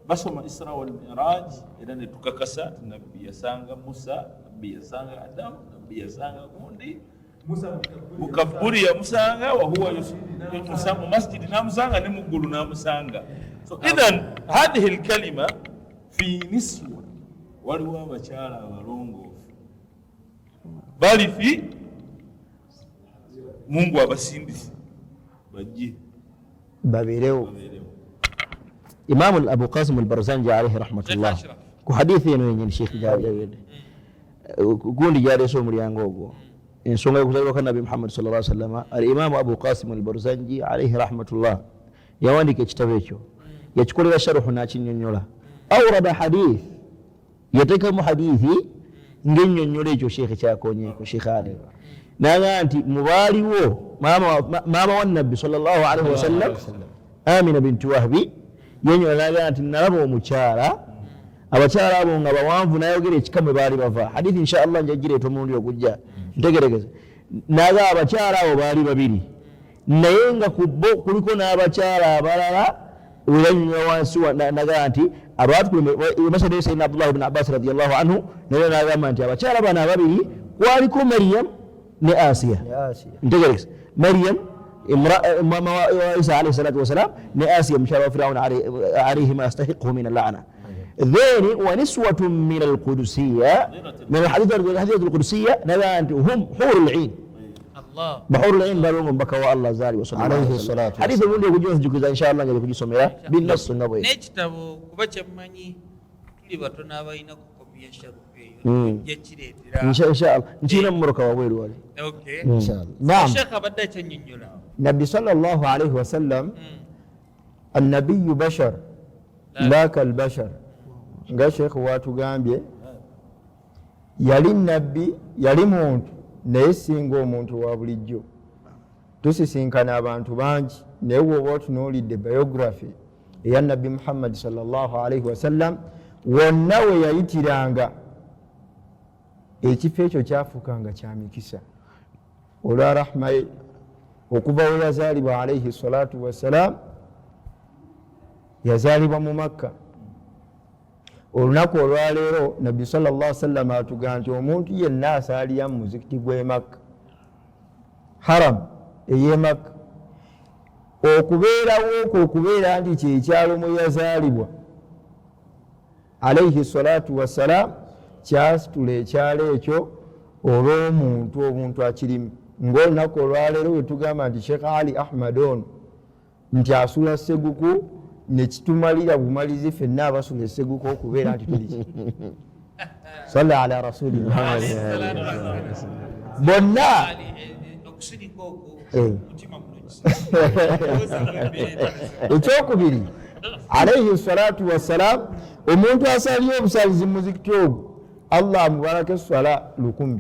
basoma isra wal miraj era ne tukakasa nti nabbi yasanga musa nabbi yasanga adamu nabbi yasanga gundi mukaburi yamusanga wahuwa mu masjidi namusanga ne muggulu namusanga so idhan hadhihi alkalima fi niswa waliwo abakyala abalongoofu bali fi mungu abasindisi bajje babeerewo. babeerewo Imam Abu Qasim al-Barzanji alayhi rahmatullah ku hadithi eno yenyini Sheikh Jabir gundi gyaleese omulyango ogwo ensonga y'okuzaalibwa kwa Nabi Muhammad sallallahu alaihi wasallam. Al-Imam Abu Qasim al-Barzanji alayhi rahmatullah yawandiika ekitabo ekyo yakikolera sharuhu n'akinnyonnyola. Awrada hadith yateekamu hadithi ng'ennyonnyola ekyo Sheikh kyakonyeeko Sheikh Ali naga nti mubaaliwo maama wa Nabbi sallallahu alaihi wasallam Amina bintu Wahbi yenyola naga nti nalaba omukyala abakyala abo nga bawanvu nayogera ekikamu baali bava hadithi inshallah njagireeta omulundi ogujja ntegeregeze naga abakyala abo baali babiri naye nga kubbo kuliko n'abakyala abalala weyanyonyola wansi naga nti abaatumasade sayidina Abdullah ibn Abbas radiyallahu anhu naye nagamba nti abakyala bano ababiri kwaliko Maryam ne Asiya ntegeregeze Maryam mama wa Isa alayhi salatu wasalam ne Asiya mukyala wa Firawuna alayhi ma yastahiquhu min al-la'na. ذين ونسوة من القدسية من الحديث القدسية نبأ هم حور العين الله بحور العين بلوم بكوا الله زاري وصلى الله عليه وسلم حديث الولي يقول جوز إن شاء الله يقول يسمع بالنص النبوي n'ekitabo kuba kyammanyi tuli batono abalina kukomya sharufu eyo yakireetera إن شاء الله نجينا مركوا وير والي okay إن شاء الله. نعم. sheekh abadde akyannyonnyola نبي صلى الله عليه وسلم النبي بشر لا كالبشر. nga Sheikh watugambye yali nabbi yali muntu naye singa omuntu wa bulijjo. Tusisinkana abantu bangi naye woba otunuulidde biography eya Nabbi Muhammad sallallahu alaihi wasallam wonna we yayitiranga ekifo ekyo kyafuukanga kya mikisa olwa rahma ye okuva we yazaalibwa alaihi salatu wassalam. Yazaalibwa mu Makka. Olunaku olwaleero Nabbi sallallahu alaihi wasallam atugamba nti omuntu yenna asaalira mu muzikiti gw'e Makka haram ey'e Makka okubeerawo okwo okubeera nti kyekyalo mwe yazaalibwa alaihi salatu wassalam kyasitula ekyalo ekyo olw'omuntu omuntu akirimu. Ng'olunaku olwaleero we tugamba nti Sheikh Ali Ahmad ono nti asula Seguku nekitumalira bumalizi ffenna abasula Seguku okubeera nti tuli salla ala rasuli Muhammad bonna okusirika okwo mutima ekyokubiri alaihi salatu wassalam omuntu asalira obusalizi muzikiti ogwo Allah amubarako eswala 100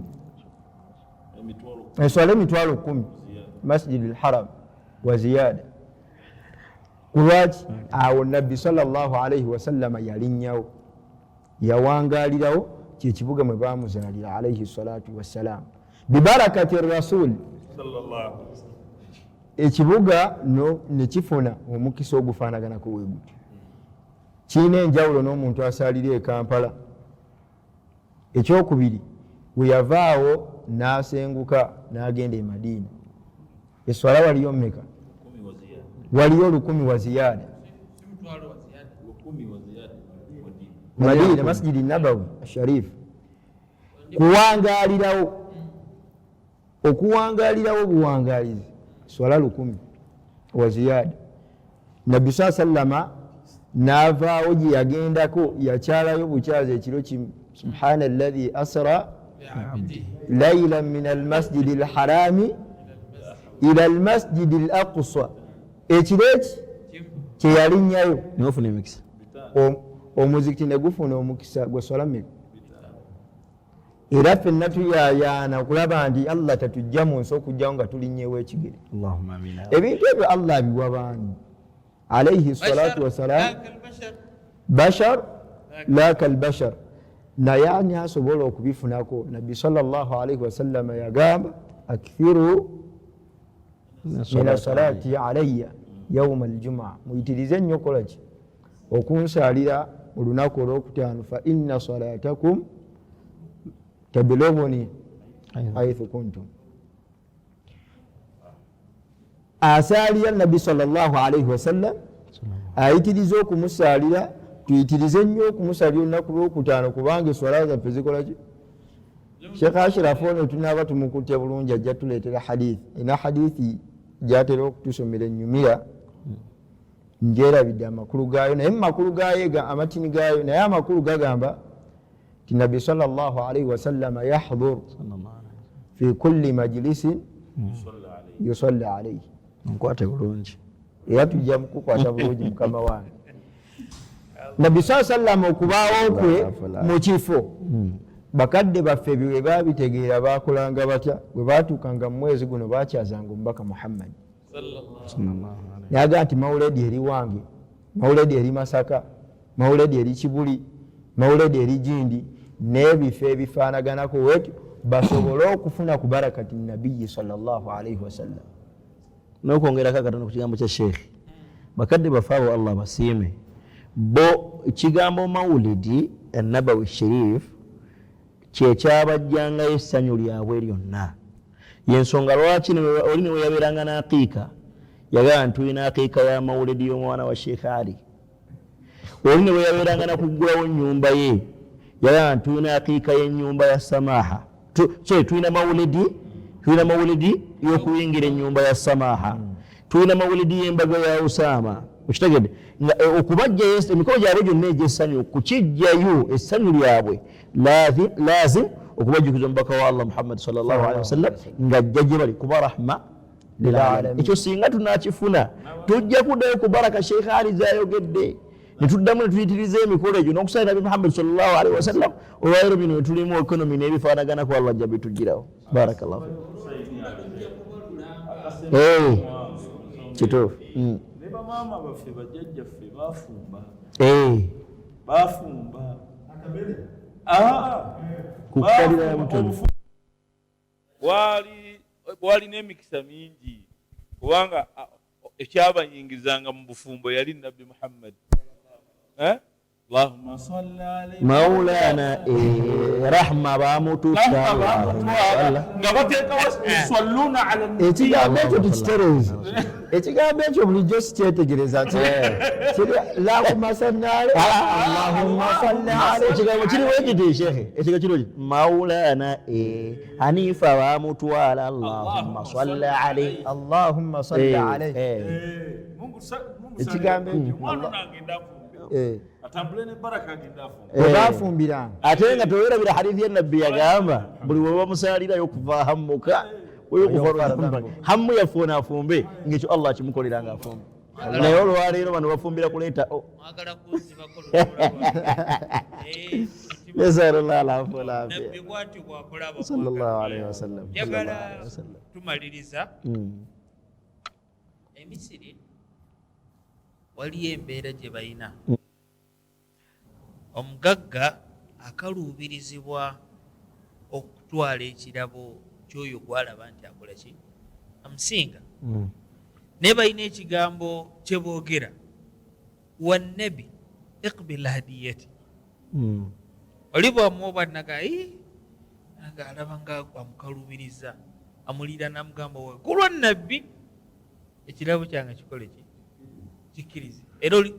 eswala emitwalo 10 masjidi al-haram wa ziyada. Kulwaki awo Nabbi sallallahu alaihi wasallama yalinnyawo yawangalirawo kyekibuga mwe bamuzaalira alaihi salatu wassalam bibarakati rasul ekibuga nekifuna omukisa ogufaanaganako we gutyo. Kirina enjawulo n'omuntu asaalira e Kampala. Ekyokubiri we yavaawo n'asenguka n'agenda e Madiina. Eswala waliyo mmeka? Waliyo 10 wa ziyada. Madina Masjidi Nabawi Sharif. Kuwangalirawo okuwangalirawo buwangalizi swala 10 wa ziyada. Nabbi sallama n'avaawo gye yagendako yakyalayo bukyazi ekiro kimu. Subhana alladhi asra laylan min almasjidi alharami ila almasjidi alaqsa. Ekiro kyeyalinnyayo niwofuna emikisa omuzikiti ne gufuna omukisa gwe solamika era ffenna tuyayaana kulaba nti allah tatujja mu nsi okujjawo nga tulinnyewo ekigere Allahumma amin ebintu ebyo allah abiwa baani alaihi salatu wassalam bashar la kalbashar naye ani asobola okubifunako nabbi sallallahu alaihi wasallama yagamba akthiru min asalati alayya yauma aljumaa muyitirize nnyo kolaki okunsaalira mu lunaku olwokutaano fa inna salatakum tabluguni haithu kuntum asaalira nabbi sallallahu alaihi wasallam ayitiriza okumusaalira tuyitirize nnyo okumusaalira olunaku lwokutaano kubanga eswala zaffe zikolaki Sheikh Ashraf ono tunaaba tumukutte bulungi ajja tuleetera hadithi ina hadithi gyatera okutusomera ennyumira njerabidde amakulu gaayo naye mumakulu gaayo amatini gaayo naye amakulu gagamba ti nabbi sallallahu alaihi wasallama yahdhur fi kulli majlisin yusalla alaihi nkwate bulungi era tujja mukukwata bulungi mukama wange nabbi saa sallama okubaawo kwe mu kifo bakadde baffe bwe babitegeera bakolanga batya bwe batuukanga mu mwezi guno bakyazanga omubaka muhammadi nayaga nti mawuledi eri wange mawuledi eri masaka mawuledi eri kibuli mawuledi eri jindi n'ebifo ebifaanaganako wetyo basobole okufuna ku barakati nabiyi sallallahu alaihi wasallam nokwongerako akatono ku kigambo kya sheekhi bakadde baffe abo allah basiime bo ekigambo mawulidi annabawi sharif kyekyabajjangayo essanyu lyabwe lyonna yensonga lwaki oli newe yabeeranga n'aqiika yagamba ntulina aqiika ya mawulidi y'omwana wa sheekh ali oli newe yabeeranga nakuggulawo ennyumba ye yagamba ntulina aqiika y'ennyumba ya samaha tulina mawulidi y'okuyingira ennyumba ya samaha tulina mawulidi y'embaga ya usama okitegedde okubajjayo emikolo gyabwe gyonna egyessanyu kukijjayo essanyu lyabwe lazim okubajjukiza omubaka wa allah muhammad sallallahu alaihi wasallam ng'ajja gye bali kuba rahma lilalamin ekyo singa tunakifuna tujja kuddayo ku baraka sheikh ali zayogedde netuddamu netuyitiriza emikolo egyo n'okusala nabi muhammad sallallahu alaihi wasallam olwaleero bino wetulimu ekonomi n'ebifaanaganako allah ajja bitugirawo barakallahu kituufu bamaama baffe bajjajjaffe bafumba kukalira mutono wali n'emikisa mingi kubanga ekyabayingizanga mu bufumbo yali nabbi muhammad Allahumma salli alayhi maulana rahma bamututta nga bateeka wasalluna ala ekigambo ekyo tukitereeze ekigambo ekyo bulijjo sikyetegereza nti lahumma salli alayhi allahumma salli alayhi ekigambo kiri wekiti shekhe ekigambo kiri maulana hanifa bamutwala allahumma salli alayhi allahumma salli alayhi ekigambo ekyo atambule ne baraka agenda bafumbiranga ate nga towerabira hadithi yenabbi yagamba buli we bamusaalirayo okuva hammuka hammu yafuuna afumbe ngaekyo allah akimukoleranga afumbe naye olwaleero bano bafumbira kuleeta nasalullah alafu walafia sallallahu alaihi wasallam njagala tumaliriza emisiri waliyo embeera gye balina omugagga akaluubirizibwa okutwala ekirabo kyoyo gwalaba nti akola ki amusinga naye balina ekigambo kyeboogera wannabi iqbil hadiyati oli bwamuwa bwannaga nga alaba nga amukaluubiriza amulira namugamba we kulwa nabbi ekirabo kyange kikole ki kikkirize era oli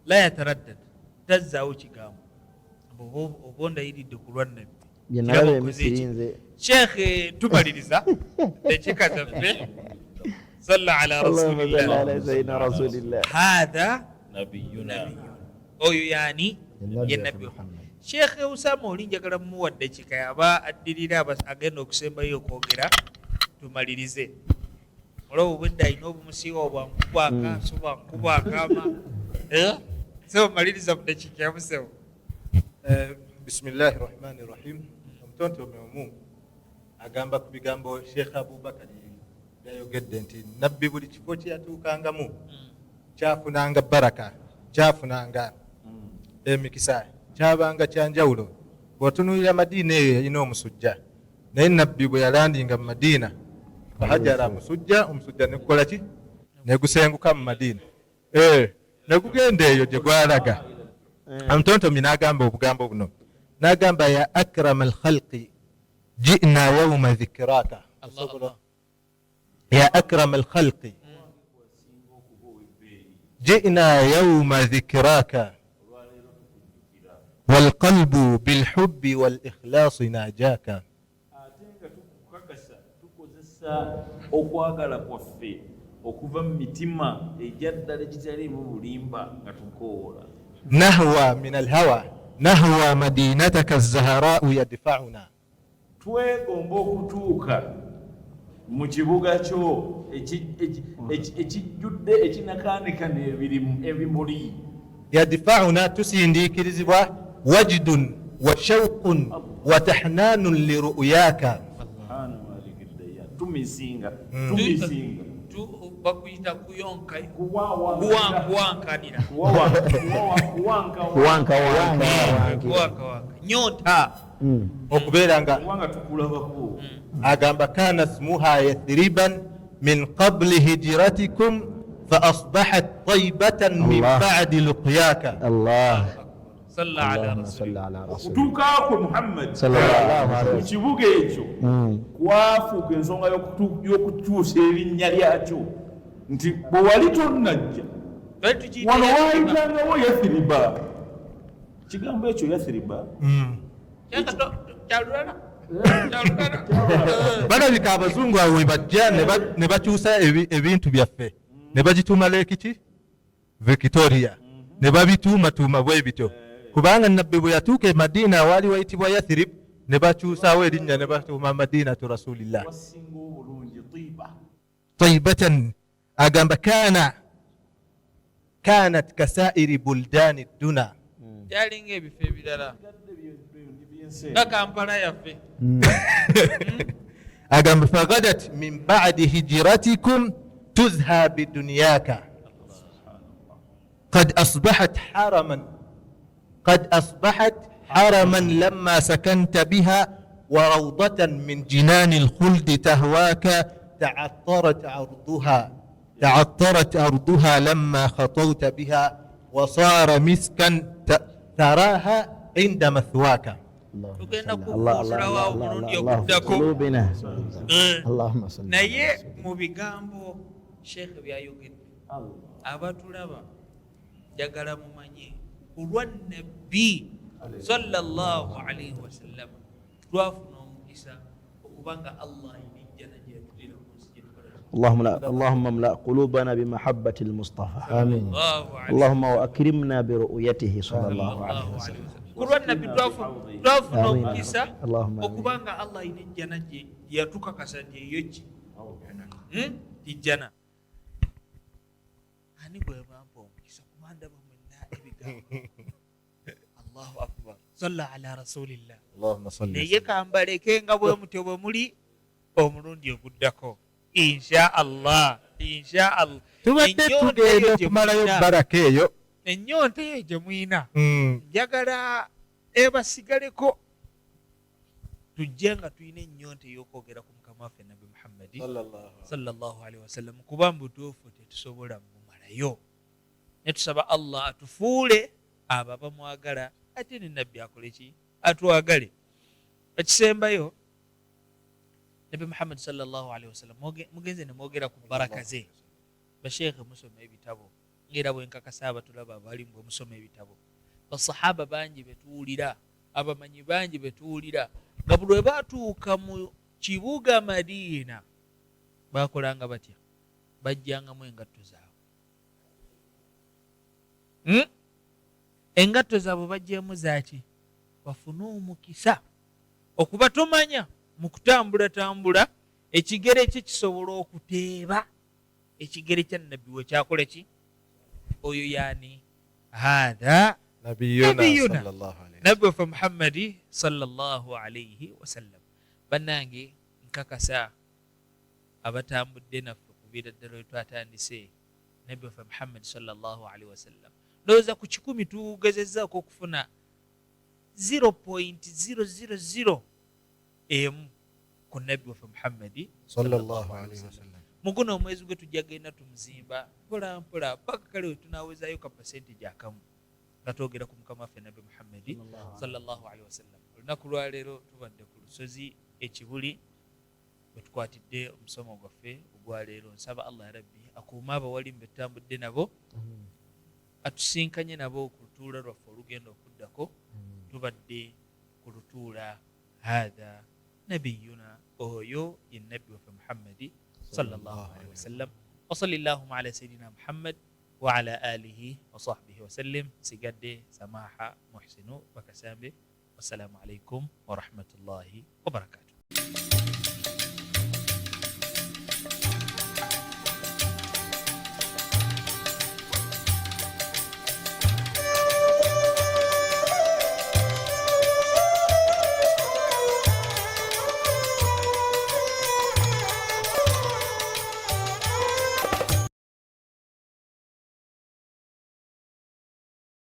la yataraddad tazzaawo kigambo oba ondayiridde ku lwa nabbi byenalaba emisiri nze sheekhe tumaliriza ekika zaffe salla ala rasulillah hatha nabiyuna oyo yani ye nabbi sheekhe usama oli njagala mumuwadde kika yaba addirira agenda okusembayo okwogera tumalirize olwo obwedda alina obumusiiwa obwankuba akaaso bwankuba akaama sebo maliriza mu dakiika yamusebo. bisimillahi rahmani rahim. omutontome omu agamba ku bigambo Sheikh Abubakar yayogedde nti nabbi buli kifo kyeyatuukangamu kyafunanga baraka, kyafunanga emikisa, kyabanga kyanjawulo. bw'otunuulira madiina eyo yalina omusujja, naye nabbi bwe yalandinga mu madiina bahajara omusujja negukola ki, negusenguka mu madiina negugenda eyo gye gwalaga. omutontomi n'agamba obugambo buno, n'agamba ya akrama alkhalqi jina yauma dhikiraka. ya akrama alkhalqi jina yauma dhikiraka walqalbu bilhubbi walikhlasi najaka. okwagala kwaffe okuva mu mitima egyaddala egitaliimu bulimba nga tukoola. nahwa min alhawa nahwa madinataka zaharau yadfauna. twegomba okutuuka mu kibuga kyo ekijjudde ekinakanikana ebimuli. yadfauna tusindiikirizibwa wajdun wa shauqun wa tahnaanun liruyaka. tumisinga bakuyita kuyonka kuwanka nyota okubeera nga kubanga tukulabako. agamba kana smuha yathriban min qabli hijratikum fa asbahat taybatan min ba'di luqyaka. Allah salla ala rasulillah. okutuukaakwe Muhammad mu kibuga ekyo kwafuuka ensonga y'okukyusa erinnya lyakyo nti bwe wali tonnajja wano waayitangawo yathiriba. kigambo ekyo yathiriba balabika abazungu awo webajja ne bakyusa ebintu byaffe ne bagituuma leekiki Victoria, ne babituumatuuma bwe bityo, kubanga nabbi bwe yatuuka e Madiina waali wayitibwa Yathrib ne bakyusaawo erinnya ne batuuma Madinatu Rasulillah. taibatan agamba kanat kasairi buldani duna. yalinga ebifo ebirala nga Kampala yaffe. agamba fagadat min ba'di hijratikum tuzha bidunyaka قد أصبحت حرما لما سكنت بها وروضة من جنان الخلد تهواك تعطرت أرضها لما خطوت بها وصار مسكا تراها عند مثواك. naye mu bigambo sheekhe byayogedde abatulaba njagala mumanye kulwa nabbi sallallahu alaihi wasallam twafuna omukisa okubanga Allah inijjana gyetulira ku nsi gyetukola. اللهم املأ قلوبنا بمحبة المصطفى آمين. اللهم وأكرمنا برؤيته صلى الله عليه وسلم. kulwa nabbi twafuna omukisa okubanga Allah inijjana gye yatukakasa nti eyo ki ijjana. ani gwe bampa omukisa kumanda bamwenna ebigambo Allahu akbar salla ala rasulillah. naye kambaleke nga bwe mutyo bwe muli omulundi oguddako insha Allah. tubadde tugenda okumalayo baraka eyo. ennyonta eyo gye mwina njagala ebasigaleko tujje nga tulina ennyonta ey'okwogera ku mukama waffe nabbi Muhammad sallallahu alaihi wasallam kuba mbutuufu tetusobola mumalayo. ne tusaba Allah atufuule abo abamwagala ate ne nabbi akole ki atwagale. ekisembayo nabbi Muhammad sallallahu alaihi wasallam mugenze ne mwogera ku baraka ze. basheekhe musoma ebitabo ngera bwe nkakasa abatulaba abalimu bwe musoma ebitabo. basahaba bangi betuwulira, abamanyi bangi betuwulira nga buli lwe baatuuka mu kibuga Madiina bakolanga batya? bajjangamu engatto zaabwe. engatto zaabwe bajjemu zaaki? bafune omukisa okuba tomanya mu kutambulatambula ekigere kye kisobola okuteeba ekigere kya nabbi we kyakola ki oyo yani hatha nabiyuna nabbi waffe muhammadi sallallahu alaihi wasallam. bannange nkakasa abatambudde naffe kuviira ddala we twatandise nabbi waffe muhammadi sallallahu alaihi wasallam, ndowooza ku 100 tugezezzaako okufuna 0.000 emu ku nabbi waffe muhammadi sallallahu alaihi wasallam. mu guno omwezi gwe tujja genda tumuzimba mpola mpola paka kale we tunaawezayo ka percentage akamu nga twogera ku mukama waffe nabbi muhammadi sallallahu alaihi wasallam. olunaku lwaleero tubadde ku lusozi ekibuli bwe tukwatidde omusomo gwaffe ogwaleero. nsaba allah ya rabbi akuuma abawalimbe tutambudde nabo, atusinkanye nabo ku lutuula lwaffe olugenda okuddako. tubadde ku lutuula hatha nabiyuna, oyo ye nabbi waffe muhammadi sallallahu alaihi wasallam. wa sallallahu ala sayidina muhammad wa ala alihi wa sahbihi wasallim. sigadde samaha muhsinu bakasambe. wassalamu alaikum wa rahmatullahi wa barakatuh.